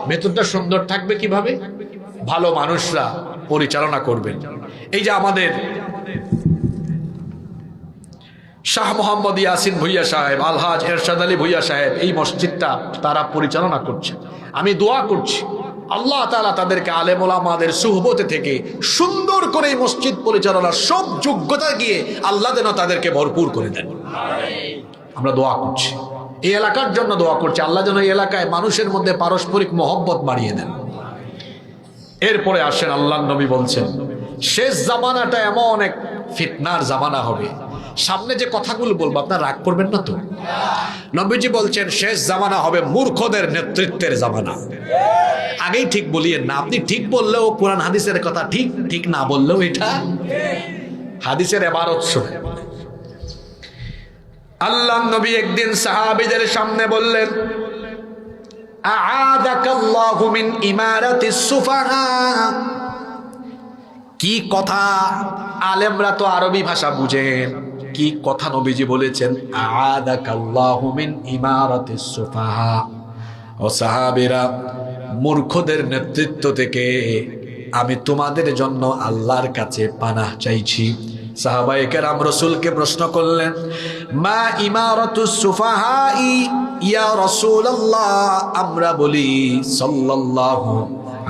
ভেতরটা সুন্দর থাকবে কিভাবে? ভালো মানুষরা পরিচালনা করবেন। এই যে আমাদের শাহ মোহাম্মদ ইয়াসিন ভুইয়া সাহেব, আলহাজ এরশাদ আলী ভুইয়া সাহেব, এই মসজিদটা তারা পরিচালনা করছে। আমি দোয়া করছি আল্লাহ তাআলা তাদেরকে আলেম ওলামাদের সুহবতে থেকে সুন্দর করে এই মসজিদ পরিচালনার সব যোগ্যতা গিয়ে আল্লাহ যেন তাদেরকে ভরপুর করে দেন। আমরা দোয়া করছি, এই এলাকার জন্য দোয়া করছি, আল্লাহ যেন এই এলাকায় মানুষের মধ্যে পারস্পরিক মহব্বত বাড়িয়ে দেন। এরপরে আসেন, আল্লাহর নবী বলছেন শেষ জামানাটা এমন এক ফিতনার জামানা হবে। সামনে যে কথাগুলো বলবো আপনারা রাগ করবেন না তো? নবীজি বলছেন শেষ জামানা হবে মূর্খদের নেতৃত্বের জামানা। আগেই ঠিক বলিয়েন না, আপনি ঠিক বললেও কোরআন হাদিসের কথা ঠিক, ঠিক না বললেও এটা হাদিসের ইবারত শুনে। আল্লাহর নবী একদিন সাহাবীদের সামনে বললেন, আ'আদাকাল্লাহু মিন ইমারাতিস সুফাহা। কি কথা! আলেমরা তো আরবি ভাষা বুঝেন, কি কথা নবীজি বলেছেন, আ'আদাকাল্লাহু মিন ইমারাতিস সুফাহা। ও সাহাবীরা, মূর্খদের নেতৃত্ব থেকে আমি তোমাদের জন্য আল্লাহর কাছে পানাহ চাইছি। সাহাবায়ে কেরাম রাসূলকে প্রশ্ন করলেন, মা ইমারাতুস সুফাহাই ইয়া রাসূলুল্লাহ? আমরা বলি সাল্লাল্লাহু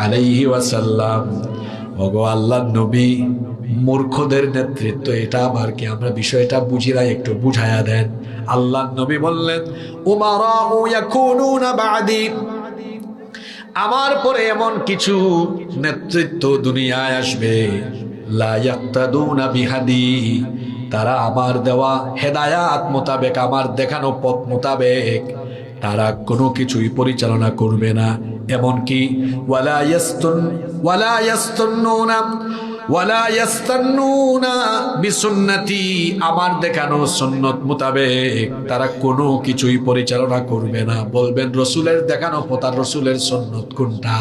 আলাইহি ওয়াসাল্লাম, ওগো আল্লাহর নবী, মূর্খদের নেতৃত্ব এটা আবার কি? আমরা বিষয়টা বুঝি না, একটু বুঝায়া দেন। আল্লাহর নবী বললেন, উমারাউ ইয়াকুনুনা বা'দি। আমার পরে এমন কিছু নেতৃত্ব দুনিয়ায় আসবে, লা ইয়াক্তাদুনা বিহাদি। তারা আমার দেওয়া হেদায়াত মোতাবেক, আমার দেখানো পথ মোতাবেক তারা কোনো কিছুই পরিচালনা করবে না। এমনকি ওয়ালা ইয়াস্তান্নুনা বিসুন্নতি, আমার দেখানো সুন্নত মোতাবেক তারা কোনো কিছুই পরিচালনা করবে না। বলবেন রসুলের দেখানো পথ আর রসুলের সুন্নত কোনটা?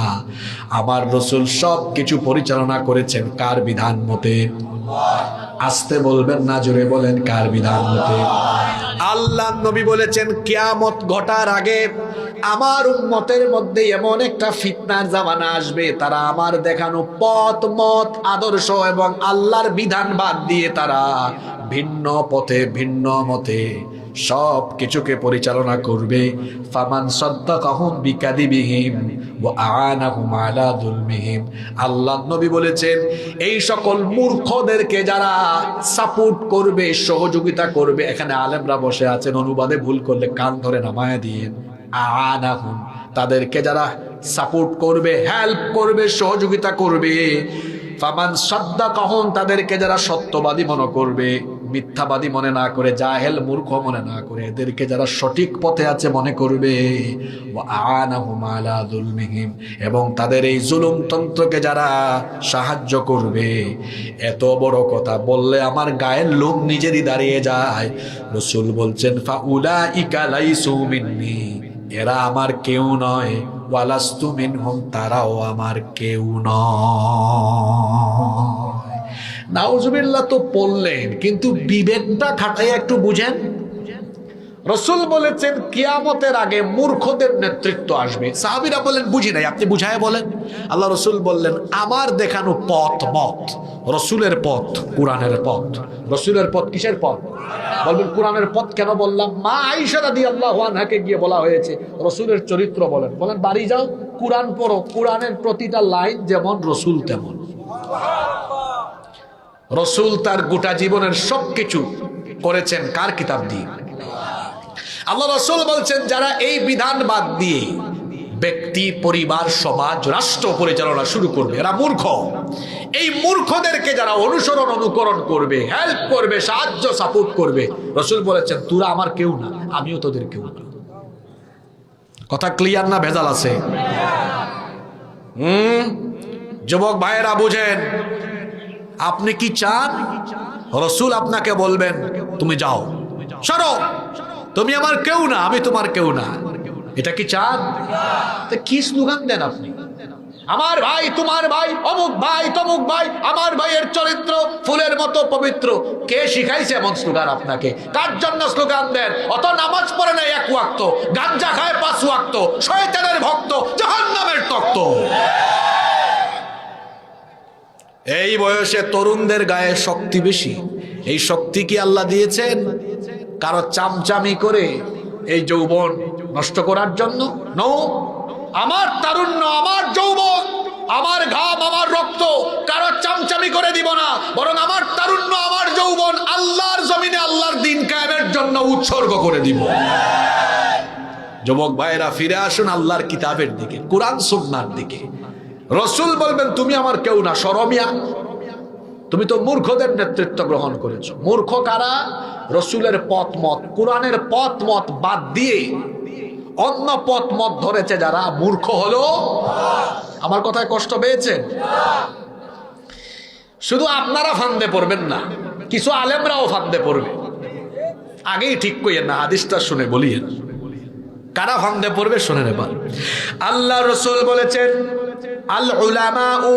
আমার রসুল সব কিছু পরিচালনা করেছেন কার বিধান মতে? আস্তে বলবেন না, জোরে বলেন, কার বিধান মতে? আল্লাহ নবী বলেছেন কিয়ামত ঘটার আগে আমার উম্মতের মধ্যে এমন একটা ফিতনার জামানা আসবে, তারা আমার দেখানো পথ মত আদর্শ এবং আল্লাহর বিধান বাদ দিয়ে তারা ভিন্ন পথে ভিন্ন মতে সব কিছুকে পরিচালনা করবে। ফামান সাদ্দাকাহুম বিকাদিবিহিম ওয়া আ'ানাহুম আলা যুলমিহিম। আল্লাহর নবী বলেছেন এই সকল মূর্খদেরকে যারা সাপোর্ট করবে, সহযোগিতা করবে, এখানে আলেমরা বসে আছেন, অনুবাদে ভুল করলে কান ধরে নামায় দিয়েন। আ'ানাহুম, তাদেরকে যারা সাপোর্ট করবে, হেল্প করবে, সহযোগিতা করবে, ফামান সাদ্দাকাহুম, তাদেরকে যারা সত্যবাদী মনে করবে, মিথ্যাবাদী মনে না করে, জাহেল মূর্খ মনে না করে, এদেরকে যারা সঠিক পথে আছে মনে করবে, ওয়া আ'নাহুম আলা যুলমিহিম, এবং তাদের এই জুলুমতন্ত্রকে যারা সাহায্য করবে। এত বড় কথা বললে আমার গায়ের লোম নিজেরই দাঁড়িয়ে যায়। রাসূল বলছেন ফাউলাইকা লাইসু মিন্নি, এরা আমার কেউ নয়, ওয়ালাস্তু মিনহুম, তারাও আমার কেউ নয়। নাউজুবিল্লাহ তো বললেন, কিন্তু বিবেকটা খাটাই একটু বুঝেন। রাসূল বলেছেন কিয়ামতের আগে মূর্খদের নেতৃত্ব আসবে। সাহাবীরা বলেন বুঝি নাই, আপনি বুঝায় বলেন। আল্লাহ রাসূল বললেন আমার দেখানো পথ মত, রাসূলের পথ কুরআনের পথ। রাসূলের পথ কিসের পথ? বলবেন কুরআনের পথ কেন বললাম? মা আয়েশা রাদিয়াল্লাহু আনহাকে গিয়ে বলা হয়েছে রাসূলের চরিত্র বলেন। বলেন বাড়ি যাও, কুরআন পড়ো, কুরআনের প্রতিটা লাইন যেমন রাসূল তেমন। রাসূল তার গোটা জীবনের সবকিছু করেছেন কার কিতাব দিয়ে? আল্লাহ রাসূল বলছেন যারা এই বিধান বাদ দিয়ে ব্যক্তি, পরিবার, সমাজ, রাষ্ট্র পরিচালনা শুরু করবে, এরা মূর্খ। এই মূর্খদেরকে যারা অনুসরণ অনুকরণ করবে, হেল্প করবে, সাহায্য সাপোর্ট করবে, রাসূল বলেছেন তোরা আমার কেউ না, আমিও তোদের কেউ না। কথা ক্লিয়ার না ভেজাল আছে? যুবক ভাইয়েরা বুঝেন, আপনি কি চান রাসূল আপনাকে বলবেন তুমি যাও, সরো, তুমি আমার কেউ না, আমি তোমার কেউ না? এটা কি চান? কি স্লোগান দেন আপনি? আমার ভাই, তোমার ভাই, অমুক ভাই, তমুক ভাই, আমার ভাইয়ের চরিত্র ফুলের মতো পবিত্র। কে শিখাইছে এমন স্লোগান আপনাকে? কার জন্য স্লোগান দেন? অত নামাজ পড়ে না এক ওয়াক্ত, গাঞ্জা খায় 5 ওয়াক্ত, শয়তানের ভক্ত, জাহান্নামের তক্ত। এই বয়সে তরুণদের গায়ে শক্তি বেশি। এই শক্তি কি আল্লাহ দিয়েছেন কারো চামচামি করে এই যৌবন নষ্ট করার জন্য? নো। আমার তারুণ্য, আমার যৌবন, আমার ঘাম, আমার রক্ত কারো চামচামি করে দিব না, বরং আমার তারুণ্য, আমার যৌবন আল্লাহর জমিনে আল্লাহর দ্বীন কায়েমের জন্য উৎসর্গ করে দিব। যুবক ভাইরা ফিরে আসুন আল্লাহর কিতাবের দিকে, কোরআন সুন্নাহর দিকে। রাসূল বলবেন তুমি আমার কেউ না, শরমিয়া, তুমি তো মূর্খদের নেতৃত্ব গ্রহণ করেছো। মূর্খ কারা? রাসূলের পথ মত, কোরআনের পথ মত বাদ দিয়ে অন্য পথ মত ধরেছে যারা, মূর্খ হলো। আমার কথায় কষ্ট পেয়েছেন? শুধু আপনারা ফান্দে পড়বেন না, কিছু আলেমরাও ফান্দে পড়বে। আগেই ঠিক কইয়েন না, হাদিসটা শুনে বলিয়েন কারা ফান্দে পড়বে। শুনেন এবার, আল্লাহ রাসূল বলেছেন আল উলামাউ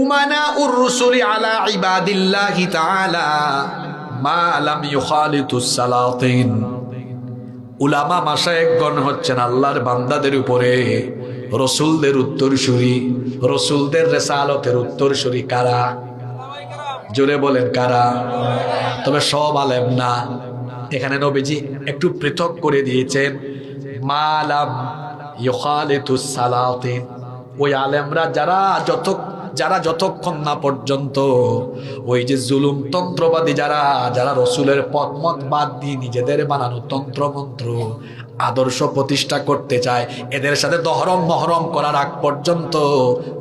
উমানাউর রুসুলি আলা ইবাদিল্লাহি তাআলা মা লাম ইউখালিতুস সালাতিন। উলামা মাশায়েখগণ হচ্ছেন আল্লাহর বান্দাদের উপরে রাসূলদের উত্তরসূরি, রাসূলদের রিসালাতের উত্তরসূরি। কারা? জোরে বলেন কারা? তবে সব আলেম না। এখানে নবীজি একটু পৃথক করে দিয়েছেন, মা লাম ইউখালিতুস সালাতিন। ওই আলেমরা যারা যতক্ষণ না পর্যন্ত ওই যে জুলুম তন্ত্রবাদী যারা রাসূলের পথমত বাদ দিয়ে নিজেদের বানানো তন্ত্রমন্ত্র আদর্শ প্রতিষ্ঠা করতে চায়, এদের সাথে দহরম মহরম করার আগ পর্যন্ত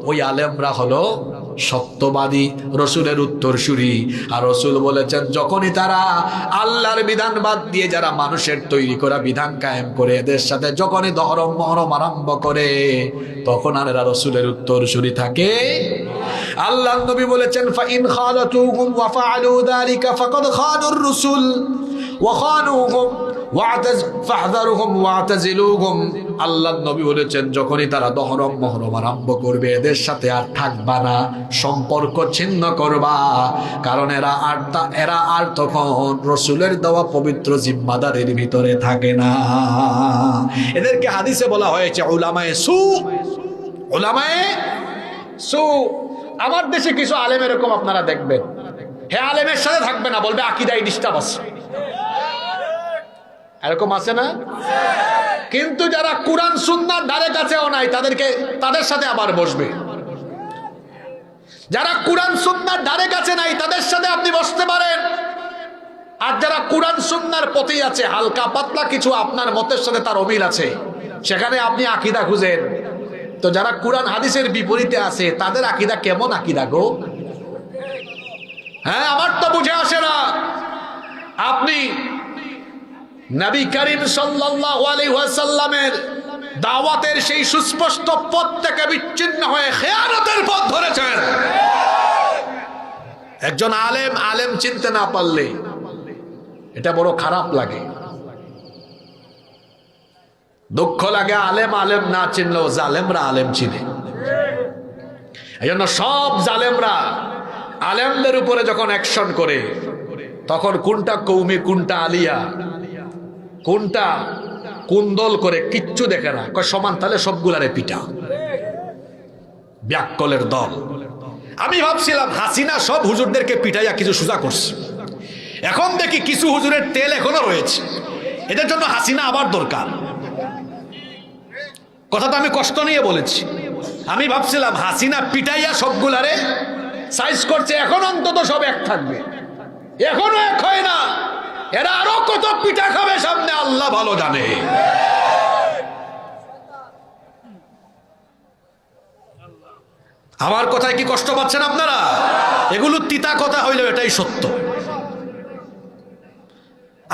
ওই আলেমরা হলো সত্যবাদী, রাসূলের উত্তরসূরি। আর রাসূল বলেছেন যখনই তারা আল্লাহর বিধান বাদ দিয়ে যারা মানুষের তৈরি করা বিধান কায়েম করে, এদের সাথে যখনই দহরম মহরম আরম্ভ করে, তখন আর এরা রাসূলের উত্তরসূরি থাকে। আল্লাহর নবী বলেছেন ফাইন খালাতুহুম ওয়া ফাআলু যালিকা ফাকাদ খানুর রাসূল ওয়া খানুহুম ফাহযারুহুম ওয়াতাজিলুহুম। আল্লাহর নবী বলেছেন যখনই তারা দহরম মহরম আরম্ভ করবে, এদের সাথে আর থাকবা না, সম্পর্ক ছিন্ন করবা, কারণ এরা আর তখন রাসূলের দেওয়া পবিত্র জিম্মাদারির ভিতরে থাকে না। এদেরকে হাদিসে বলা হয়েছে উলামায়ে সু। উলামায়ে সু। আমার দেশে কিছু আলেম এরকম আপনারা দেখবেন, হে আলেমের সাথে থাকবে না, বলবে আকীদায় ডিস্টার্ব আছে। এরকম আছে না? কিন্তু যারা কুরআন সুন্নাহর ধারে কাছেও নাই, তাদের সাথে আবার বসবে। যারা কুরআন সুন্নাহর ধারে কাছে নাই, তাদের সাথে আপনি বসতে পারেন। আর যারা কুরআন সুন্নাহর পথেই আছে, হালকা পাতলা কিছু আপনার মতের সাথে তার অমিল আছে, সেখানে আপনি আকীদা খুঁজেন, তো যারা কুরআন হাদিসের বিপরীতে আছে তাদের আকীদা কেমন আকীদা গো? হ্যাঁ, আমার তো বুঝে আসে না। আপনি নবী করিম সাল্লাল্লাহু আলাইহি ওয়াসাল্লামের দাওয়াতের সেই সুস্পষ্ট পথ থেকে বিচ্ছিন্ন হয়ে খেয়ানতের পথ ধরেছেন। একজন আলেম চিনতে না পারলে এটা বড় খারাপ লাগে, দুঃখ লাগে। আলেম না চিনলেও জালেমরা আলেম চিনে। এই জন্য সব জালেমরা আলেমদের উপরে যখন অ্যাকশন করে তখন কোনটা কৌমি, কোনটা আলিয়া, কোনটা কোন দল করে কিচ্ছু দেখে না, কয় সমান, তাহলে সবগুলারে পিটা। ব্যাককলের দল। আমি ভাবছিলাম হাসিনা সব হুজুরদেরকে পিটাইয়া কিছু সোজা করছে, এখন দেখি কিছু হুজুরের তেল এখনো রয়েছে। এদের জন্য হাসিনা আবার দরকার। কথাটা আমি কষ্ট নিয়ে বলেছি। আমি ভাবছিলাম হাসিনা পিটাইয়া সবগুলারে সাইজ করছে, এখন অন্তত সব এক থাকবে। এখনো এক হয় না, এরা আরো কত পিঠা খাবে সামনে আল্লাহ ভালো জানে। আমার কথায় কি কষ্ট পাচ্ছেন আপনারা? এগুলো তিতা কথা হইলেও এটাই সত্য।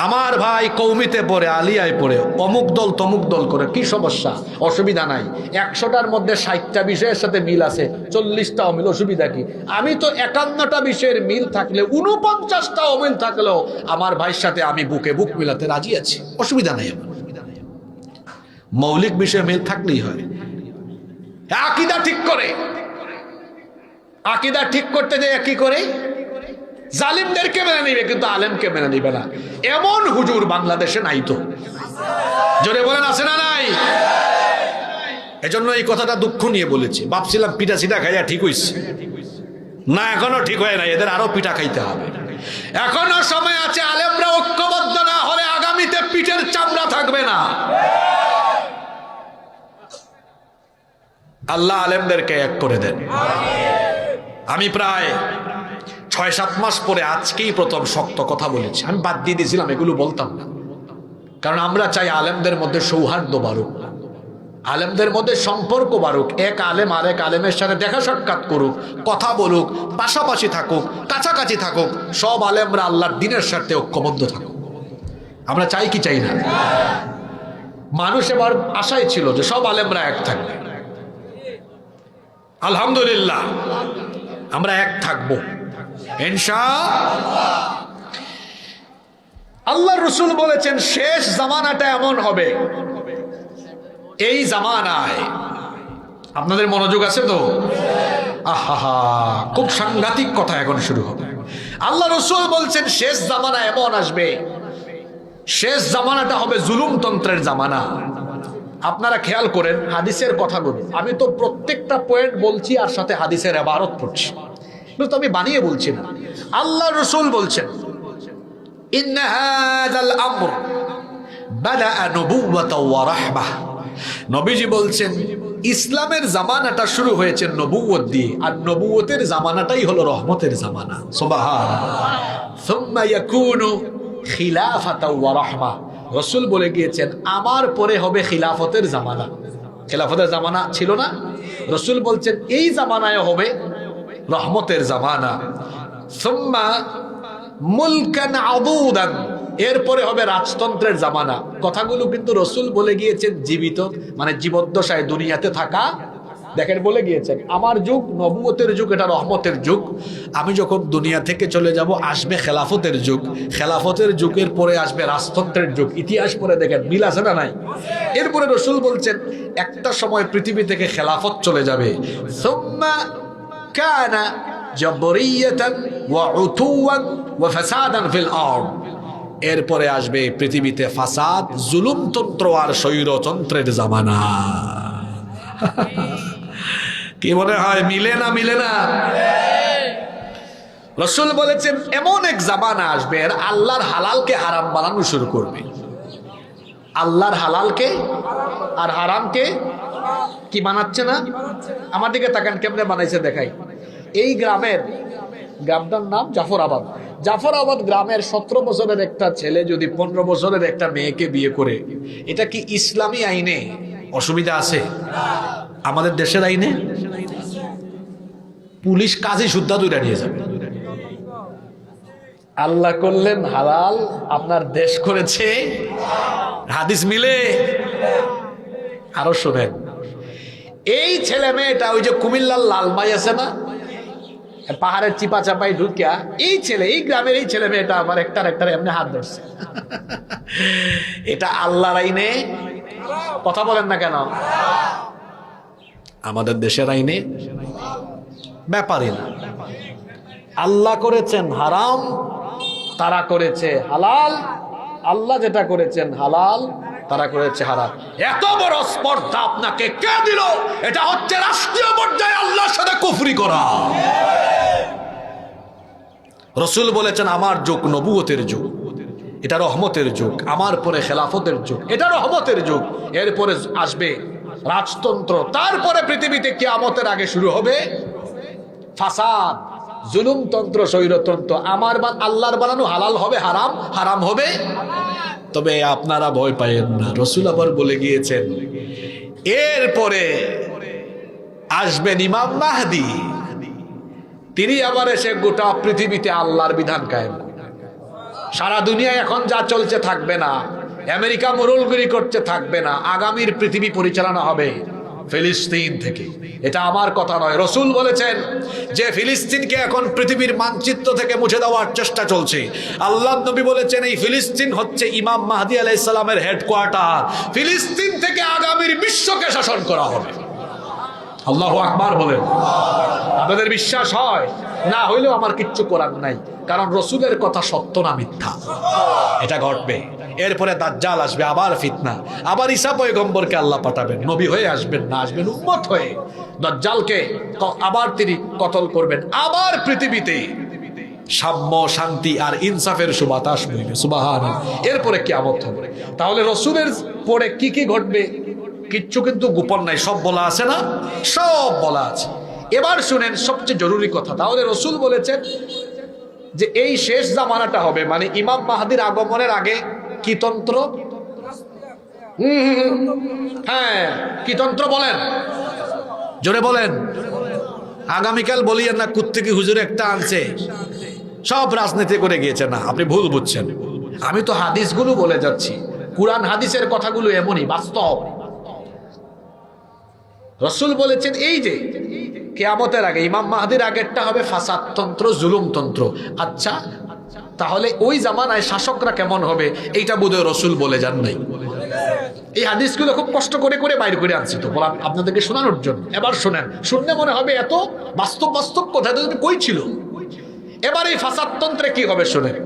আমার ভাই কৌমিতে পড়ে, আলিয়ায় পড়ে, অমুক দল তমুক দল করে, কি সমস্যা? অসুবিধা নাই। 100টার মধ্যে 60টা বিষয়ের সাথে মিল আছে, 40টা অমিল, অসুবিধা কি? আমি তো 51টা বিষয়ের মিল থাকলে 49টা অমিল থাকলেও আমার ভাইয়ের সাথে আমি বুকে বুক মিলাতে রাজি আছি, অসুবিধা নাই আমার। মৌলিক বিষয়ে মিল থাকলেই হয়। আকীদা ঠিক করে, আকীদা ঠিক করতে যে কি করে? জালিমদেরকে মেনে নিবে কিন্তু আলেমকে মেনে নিবে না। এমন হুজুর বাংলাদেশে নাই তো? জোরে বলেন, আছে না নাই? এজন্য এই কথাটা দুঃখ নিয়ে বলেছি। ভাবছিলাম পিঠা সিটা খাইয়া ঠিক হইছে, না, এখনো ঠিক হয় নাই, এদের আরো পিঠা খাইতে হবে। এখনো সময় আছে। আলেমরা ঐক্যবদ্ধ না হলে আগামীতে পিঠের চামড়া থাকবে না। আল্লাহ আলেমদেরকে এক করে দেন। আমি প্রায় 6-7 মাস পরে আজকেই প্রথম শক্ত কথা বলেছি। আমি বাদ দিয়ে দিয়েছিলাম, এগুলো বলতাম না, কারণ আমরা চাই আলেমদের মধ্যে সৌহার্দ্য বাড়ুক, আলেমদের মধ্যে সম্পর্ক বাড়ুক। এক আলেম আরেক আলেমের সাথে দেখা সাক্ষাৎ করুক, কথা বলুক, পাশাপাশি থাকুক, কাছাকাছি থাকুক। সব আলেমরা আল্লাহর দ্বীনের সাথে ঐক্যবদ্ধ থাকুক। আমরা চাই কি চাই না? মানুষ এবার আশায় ছিল যে সব আলেমরা এক থাকবে। আলহামদুলিল্লাহ আমরা এক থাকবো ইনশাআল্লাহ। আল্লাহর রাসূল বলেছেন শেষ জামানাটা এমন হবে, এই জামানায়, আপনাদের মনোযোগ আছে তো? আহা, খুব সাংঘাতিক কথা এখন শুরু হবে। আল্লাহ রাসূল বলছেন শেষ জামানা এমন আসবে, শেষ জামানাটা হবে জুলুমতন্ত্রের জামানা। আপনারা খেয়াল করেন হাদিসের কথাগুলো, আমি তো প্রত্যেকটা পয়েন্ট বলছি আর সাথে হাদিসের ইবারত পড়ছি, তো আমি বানিয়ে বলছি না। আল্লাহ রাসূল বলছেন ইন্না হাযাল আমর বাদা নবুওয়াতাও ওয়া রাহমাহ। নবীজি বলছেন ইসলামের জামানাটা শুরু হয়েছে নবুয়ত দিয়ে, আর নবুয়তের জামানাটাই হলো রহমতের জামানা। সুবহানাল্লাহ। সুম্মা ইয়াকুনু খিলাফাতাও ওয়া রাহমাহ। রাসূল বলে গিয়েছেন আমার পরে হবে খিলাফতের জামানা। খিলাফতের জামানা ছিল না? রাসূল বলছেন এই জামানায় হবে রহমতের জামানা। সুম্মা মুলকান আদুদান, এরপরে হবে রাজতন্ত্রের জামানা। কথাগুলো কিন্তু রাসূল বলে গিয়েছেন জীবিত, মানে জীবদ্দশায় দুনিয়াতে থাকা। দেখেন বলে গিয়েছেন আমার যুগ নবুয়তের যুগ, এটা রহমতের যুগ। আমি যখন দুনিয়া থেকে চলে যাব আসবে খেলাফতের যুগ, খেলাফতের যুগের পরে আসবে রাজতন্ত্রের যুগ। ইতিহাস পরে দেখেন মিল আছে না নাই? এরপরে রাসূল বলছেন একটা সময় পৃথিবী থেকে খেলাফত চলে যাবে। সুম্মা কানা জাবরিয়াতান ওয়া উতুওয়ান ওয়া ফাসাদান ফিল আরদ, এরপরে আসবে পৃথিবীতে ফাসাদ, জুলুমতন্ত্র আর স্বৈরতন্ত্রের জামানা। কি মনে হয় মিলে না? মিলে না? রাসূল বলেছেন এমন এক জামানা আসবে আর আল্লাহর হালালকে হারাম বানানো শুরু করবে। আল্লাহর হালালকে আর হারামকে কি বানাচ্ছে না? আমার দিকে তাকান, কেমনে বানাইছে দেখাই। এই গ্রামটার নাম জাফরাবাদ। জাফরাবাদ গ্রামের 17 বছরের একটা ছেলে যদি 15 বছরের একটা মেয়েকে বিয়ে করে, এটা কি ইসলামী আইনে অসুবিধা আছে? আমাদের দেশের আইনে পুলিশ কাজী শুদ্ধা দুইটা নিয়ে যাবে। আল্লাহ করলেন হালাল, আপনার দেশ করেছে হাদিস মিলে। আরো শোনেন, এই ছেলে মেয়েটা ওই যে কুমিল্লার লালমাই আছে না, পাহাড়ের চিপা চাপাই ঢুকিয়া, এই ছেলে, এই গ্রামের এই ছেলে মেয়েটা আমার একটার এমনি হাত ধরছে। এটা আল্লাহর আইনে, কথা বলেন না কেন? আমাদের দেশের আইনে ব্যাপারই না। আল্লাহ করেছেন হারাম, তারা করেছে হালাল। আল্লাহ যেটা করেছেন হালাল, তারা করেছে হারাম। এত বড় স্পর্ধা আপনাকে কে দিল? এটা হচ্ছে রাষ্ট্রীয় পর্যায়ে আল্লাহর সাথে কুফরি করা। রাসূল বলেছেন আমার যুগ নবুয়তের যুগ, এটা রহমতের যুগ। আমার পরে খেলাফতের যুগ, এটা রহমতের যুগ। এরপরে আসবে রাজতন্ত্র, তারপরে পৃথিবীতে কিয়ামতের আগে শুরু হবে ফাসাদ, জুলুমতন্ত্র, স্বৈরতন্ত্র। আমার আল্লাহর বানানো হালাল হবে হারাম, হারাম হবে। তবে আপনারা ভয় পাইয়েন না, রাসূল আবার বলে গিয়েছেন এরপরে আসবেন ইমাম মাহদী, তিনি আবার এসে গোটা পৃথিবীতে আল্লাহর বিধান কায়েম। সারা দুনিয়ায় এখন যা চলছে থাকবে না, আমেরিকা মোড়লগিরি করতে থাকবে না। আগামীর পৃথিবী পরিচালনা হবে ফিলিস্তিন থেকে। এটা আমার কথা নয়, রাসূল বলেছেন যে ফিলিস্তিনকে এখন পৃথিবীর মানচিত্র থেকে মুছে দেওয়ার চেষ্টা চলছে। আল্লাহর নবী বলেছেন এই ফিলিস্তিন হচ্ছে ইমাম মাহদী আলাইহিস সালামের হেডকোয়ার্টার। ফিলিস্তিন থেকে আগামীর বিশ্বকে শাসন করা হবে। আল্লাহু আকবার বলেন। আপনাদের বিশ্বাস হয় না হইলেও আমার কিচ্ছু করার নাই, কারণ রাসূলের কথা সত্য না মিথ্যা, এটা ঘটবে। এরপরে দাজ্জাল আসবে, আবার ফিতনা, আবার ঈসা পয়গম্বরকে আল্লাহ পাঠাবেন, নবী হয়ে আসবেন না, আসবেন উম্মত হয়ে। দাজ্জালকে আবার তিনি কতল করবেন, আবার পৃথিবীতে সাম্য, শান্তি আর ইনসাফের সুবাতাস বইবে। সুবহানাল্লাহ। এরপরে কিয়ামত হবে। তাহলে রাসূলের পরে কি কি ঘটবে কিচ্ছু কিন্তু গোপন নাই, সব বলা আছে না, সব বলা আছে। এবার শুনেন সবচেয়ে জরুরি কথা। তাহলে রাসূল বলেছেন যে এই শেষ জামানাটা হবে, মানে ইমাম মাহদীর আগমনের আগে কি তন্ত্র? হ্যাঁ, কি তন্ত্র বলেন, জোরে বলেন। আগামীকাল বলিয়েন না কুত্তেকি হুজুর একটা আনছে, সব রাজনীতি করে গিয়েছে। না, আপনি ভুল বুঝছেন। আমি তো হাদিসগুলো বলে যাচ্ছি, কুরআন হাদিসের কথাগুলো এমনই বাস্তব। রাসূল বলেছেন এই যে কিয়ামতের আগে, ইমাম মাহদীর আগেরটা হবে ফাসাদ তন্ত্র, জুলুম তন্ত্র। আচ্ছা, তাহলে ওই জামানায় শাসকরা কেমন হবে এইটা বোধহয় রাসূল বলে যান নাই। এই হাদিসগুলো খুব কষ্ট করে করে বাইর করে আনছি তো বললাম আপনাদেরকে শোনানোর জন্য। এবার শোনেন, শুনলে মনে হবে এত বাস্তব বাস্তব কথা তো কই ছিল। এবার এই ফাসাদ তন্ত্রে কি হবে শুনেন।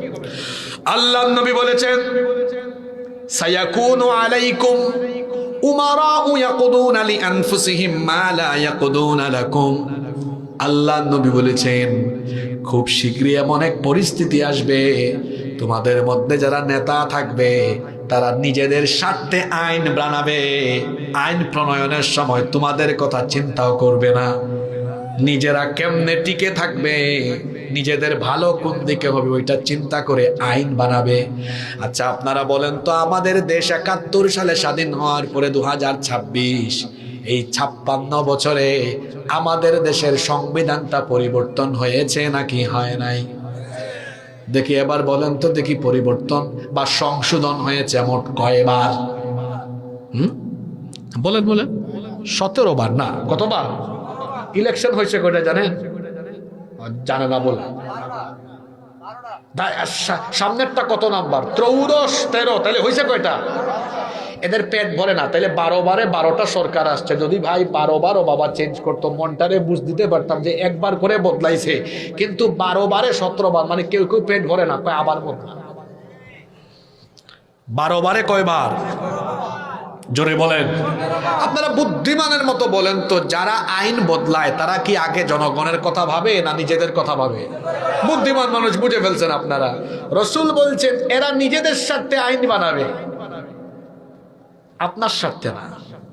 আল্লাহর নবী বলেছেন সায়াকুনু আলাইকুম উমারাউ ইয়াকুদুনা লিআনফুসিহিম মা লা ইয়াকুদুনা লাকুম। আল্লাহর নবী বলেছেন খুব শীঘ্রই এমন এক পরিস্থিতি আসবে, তোমাদের মধ্যে যারা নেতা থাকবে তারা নিজেদের স্বার্থে আইন বানাবে, আইন প্রণয়নের সময় তোমাদের কথা চিন্তাও করবে না, নিজেরা কেমনে টিকে থাকবে, নিজেদের ভালো কোন দিকে হবে ওইটা চিন্তা করে আইন বানাবে। আচ্ছা আপনারা বলেন তো, আমাদের দেশ ৭১ সালে স্বাধীন হওয়ার পরে ২০২৬, এই ৫৬ বছরে আমাদের দেশের সংবিধানটা পরিবর্তন হয়েছে নাকি হয় নাই? দেখি এবার বলেন তো দেখি, পরিবর্তন বা সংশোধন হয়েছে মোট কয়বার? বলেন বলেন। ১৭ বার না, কতবার? ইলেকশন হয়েছে কয়টা জানেন? জানে না বলে। সামনেরটা কত নাম্বার? ১৪, ১৩, তাহলে হয়েছে কয়টা? এদের পেট ভরে না, তাহলে ১২ বারে ১২টা সরকার আসছে। যদি ভাই ১২ বারও বাবা চেঞ্জ করতো, মনটারে বুঝ দিতে পারতাম যে একবার করে বদলাইছে, কিন্তু ১২ বারে ১৭ বার, মানে কেউ কেউ পেট ভরে না, কয় আবার বদলা। ১২ বারে কয়বার? জোরে বলেন। আপনারা বুদ্ধিমানের মতো বলেন তো, যারা আইন বদলায় তারা কি আগে জনগণের কথা ভাবে না নিজেদের কথা ভাবে? বুদ্ধিমান মানুষ বুঝে ফেলছেন আপনারা। রাসূল বলছেন এরা নিজেদের স্বার্থে আইন বানাবে, আপনার স্বার্থে না।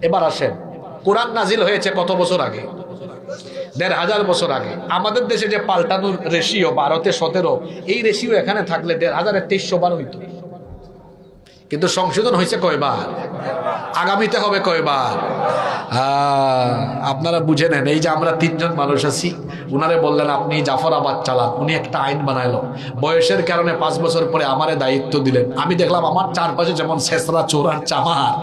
এবার আসেন, কোরআন নাজিল হয়েছে কত বছর আগে? ১৫০০ বছর আগে। আমাদের দেশে যে পাল্টানোর রেশিও ১২তে ১৭, এই রেশিও এখানে থাকলে ১৫০০ বার হইতো, কিন্তু সংশোধন হয়েছে কয়বার? আগামীতে হবে কয়বার? আপনারা বুঝে নেন, এই যে আমরা তিনজন মানুষ আছি, উনারে বললেন আপনি জাফরাবাদ চালান, উনি একটা আইন বানাইলো, বয়সের কারণে 5 বছর পরে আমারে দায়িত্ব দিলেন। আমি দেখলাম আমার চারপাশে যেমন ছেসরা চোরার চামার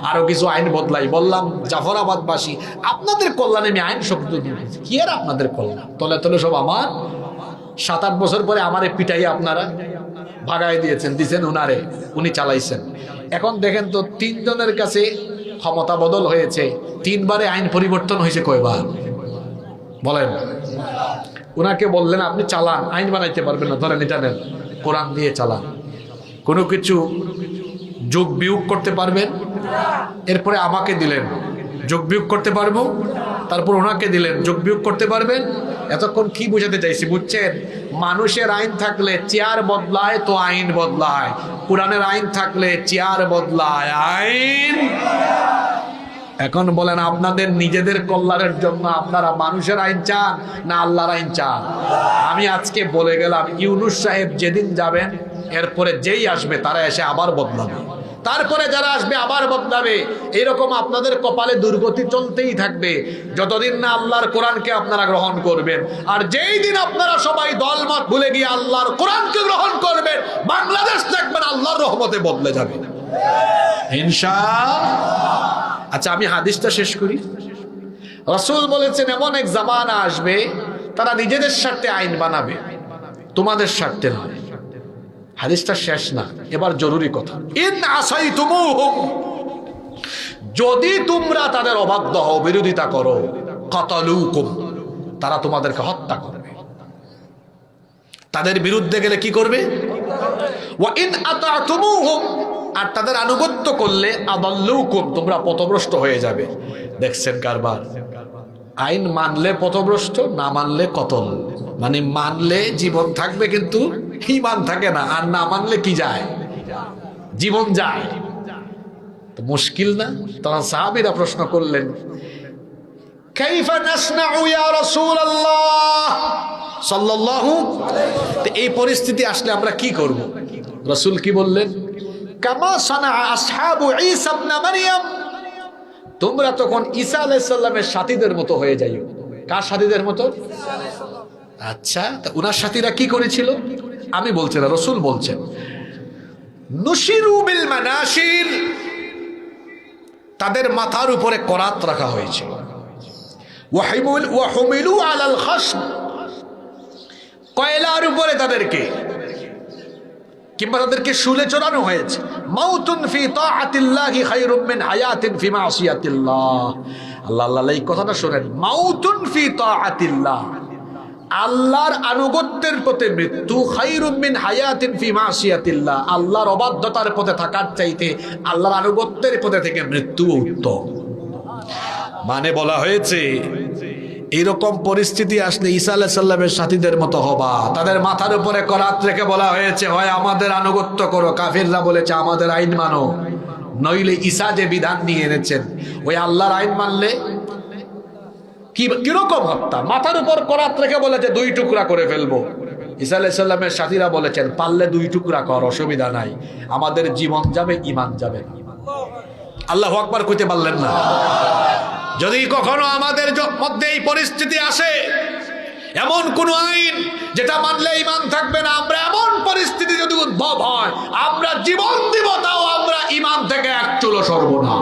আরো কিছু আইন বদলাই, বললাম জাফরাবাদবাসী আপনাদের কল্যাণে আমি আইন শক্তি দিয়েছি, কি আর আপনাদের কল্যাণ, তলে তলে সব আমার। 7-8 বছর পরে আমারে পিটাই আপনারা ভাগাই দিয়েছেন উনারে, উনি চালাইছেন। এখন দেখেন তো 3 জনের কাছে ক্ষমতা বদল হয়েছে, 3 বারে আইন পরিবর্তন হয়েছে কয়বার বলেন? উনাকে বললেন আপনি চালান, আইন বানাইতে পারবেন না, ধরেন এটা নেন, কোরআন দিয়ে চালান। কোনো কিছু যোগ বিয়োগ করতে পারবেন? এরপরে আমাকে দিলেন, যোগ বিয়োগ করতে পারবো। তারপর ওনাকে দিলেন, যোগ বিয়োগ করতে পারবেন। এতক্ষণ কি বোঝাতে চাইছি বুঝছেন? মানুষের আইন থাকলে চেয়ার বদলায় তো আইন বদলায়, কোরআনের আইন থাকলে চেয়ার বদলায় আইন। এখন বলেন আপনাদের নিজেদের কল্যাণের জন্য আপনারা মানুষের আইন চান না আল্লাহর আইন চান? আমি আজকে বলে গেলাম, ইউনূস সাহেব যেদিন যাবেন এরপরে যেই আসবে তারা এসে আবার বদলাবে, তারপরে যারা আসবে আবার বদলাবে। এইরকম আপনাদের কপালে দুর্গতি চলতেই থাকবে যতদিন না আল্লাহর কোরআনকে আপনারা গ্রহণ করবেন। আর যেই দিন আপনারা সবাই দলমত ভুলে গিয়ে আল্লাহর কোরআনকে গ্রহণ করবেন, বাংলাদেশ দেখবেন আল্লাহর রহমতে বদলে যাবে ইনশাআল্লাহ। আচ্ছা আমি হাদিসটা শেষ করি। রাসূল বলেছেন এমন এক জামানা আসবে তারা নিজেদের স্বার্থে আইন বানাবে, তোমাদের স্বার্থে নয়। হাদিসটা শেষ না, এবার জরুরি কথা। ইন আসাইতুমুহুম, যদি তোমরা তাদের অবাধ্য হও, বিরোধিতা করো, কাতালুকুম, তারা তোমাদেরকে হত্যা করবে। তাদের বিরুদ্ধে গেলে কি করবে? ওয়া ইন আতাতুমুহুম, আর তাদের আনুগত্য করলে আদাল্লুকুম, তোমরা পথভ্রষ্ট হয়ে যাবে। দেখছেন কারবার, আইন মানলে পথভ্রষ্ট, না মানলে কতল। মানে মানলে জীবন থাকবে কিন্তু ঈমান থাকে না, আর না মানলে কি যায়? জীবন যায়। তো মুশকিল না? তখন সাহাবীরা প্রশ্ন করলেন, কাইফা নাসনাউ ইয়া রাসূলুল্লাহ সাল্লাল্লাহু আলাইহি, এই পরিস্থিতি আসলে আমরা কি করব? রাসূল কি বললেন? কামা সানা আসহাবু ঈসা ইবনে মারইয়াম, তোমরা তখন ঈসা আলাইহিস সালামের সাথীদের মতো হয়ে যাইও। কার সাথীদের মতো? আচ্ছা, তা উনার সাথীরা কি করেছিল? আমি বলছি না, রাসূল বলছেন, নুশিরু বিল মানাশির, তাদের মাথার উপরে করাত রাখা হয়েছে। ওয়া হুমিলু আলাল খাশব, কয়লার উপরে তাদেরকে, কিংবা তাদেরকে শুলে চড়ানো হয়েছে। মাউতুন ফি তাআতিল্লাহি খায়রুম মিন হায়াতিন ফি মাসিয়াতিল্লাহ। আল্লাহ আল্লাহ, এই কথাটা শুনেন, মাউতুন ফি তাআতিল্লাহ, আল্লাহর আনুগত্যের পথে মৃত্যু, খায়রুম মিন হায়াতিন ফি মাসিয়াতিল্লাহ, আল্লাহর অবাধ্যতার পথে থাকার চাইতে আল্লাহর আনুগত্যের পথে থেকে মৃত্যু উত্তম। মানে বলা হয়েছে এইরকম পরিস্থিতি আসলে ঈসা আলাইহিস সালামের সাথীদের মতো হবা। তাদের মাথার উপরে করাত রেখে বলা হয়েছে, হয় আমাদের আনুগত্য করো, কাফিররা বলেছে আমাদের আইন মানো, নইলে ঈসা যে বিধান নিয়ে এনেছেন ওই আল্লাহর আইন মানলে কিরকম হত্যা। মাথার উপর করাত রেখে বলেছে 2 টুকরা করে ফেলবো। ঈসা আলাইহিস সালামের সাথীরা বলেছেন পারলে 2 টুকরা কর, অসুবিধা নাই, আমাদের জীবন যাবে, ঈমান যাবে। আল্লাহু আকবার কইতে পারলেন না? যদি কখনো আমাদের মধ্যে এই পরিস্থিতি আসে, এমন কোন আইন যেটা মানলে ঈমান থাকবে না, আমরা এমন পরিস্থিতি যদি উদ্ভব হয়, আমরা জীবন দিব, তাও আমরা ঈমান থেকে এক চুলো সরব না।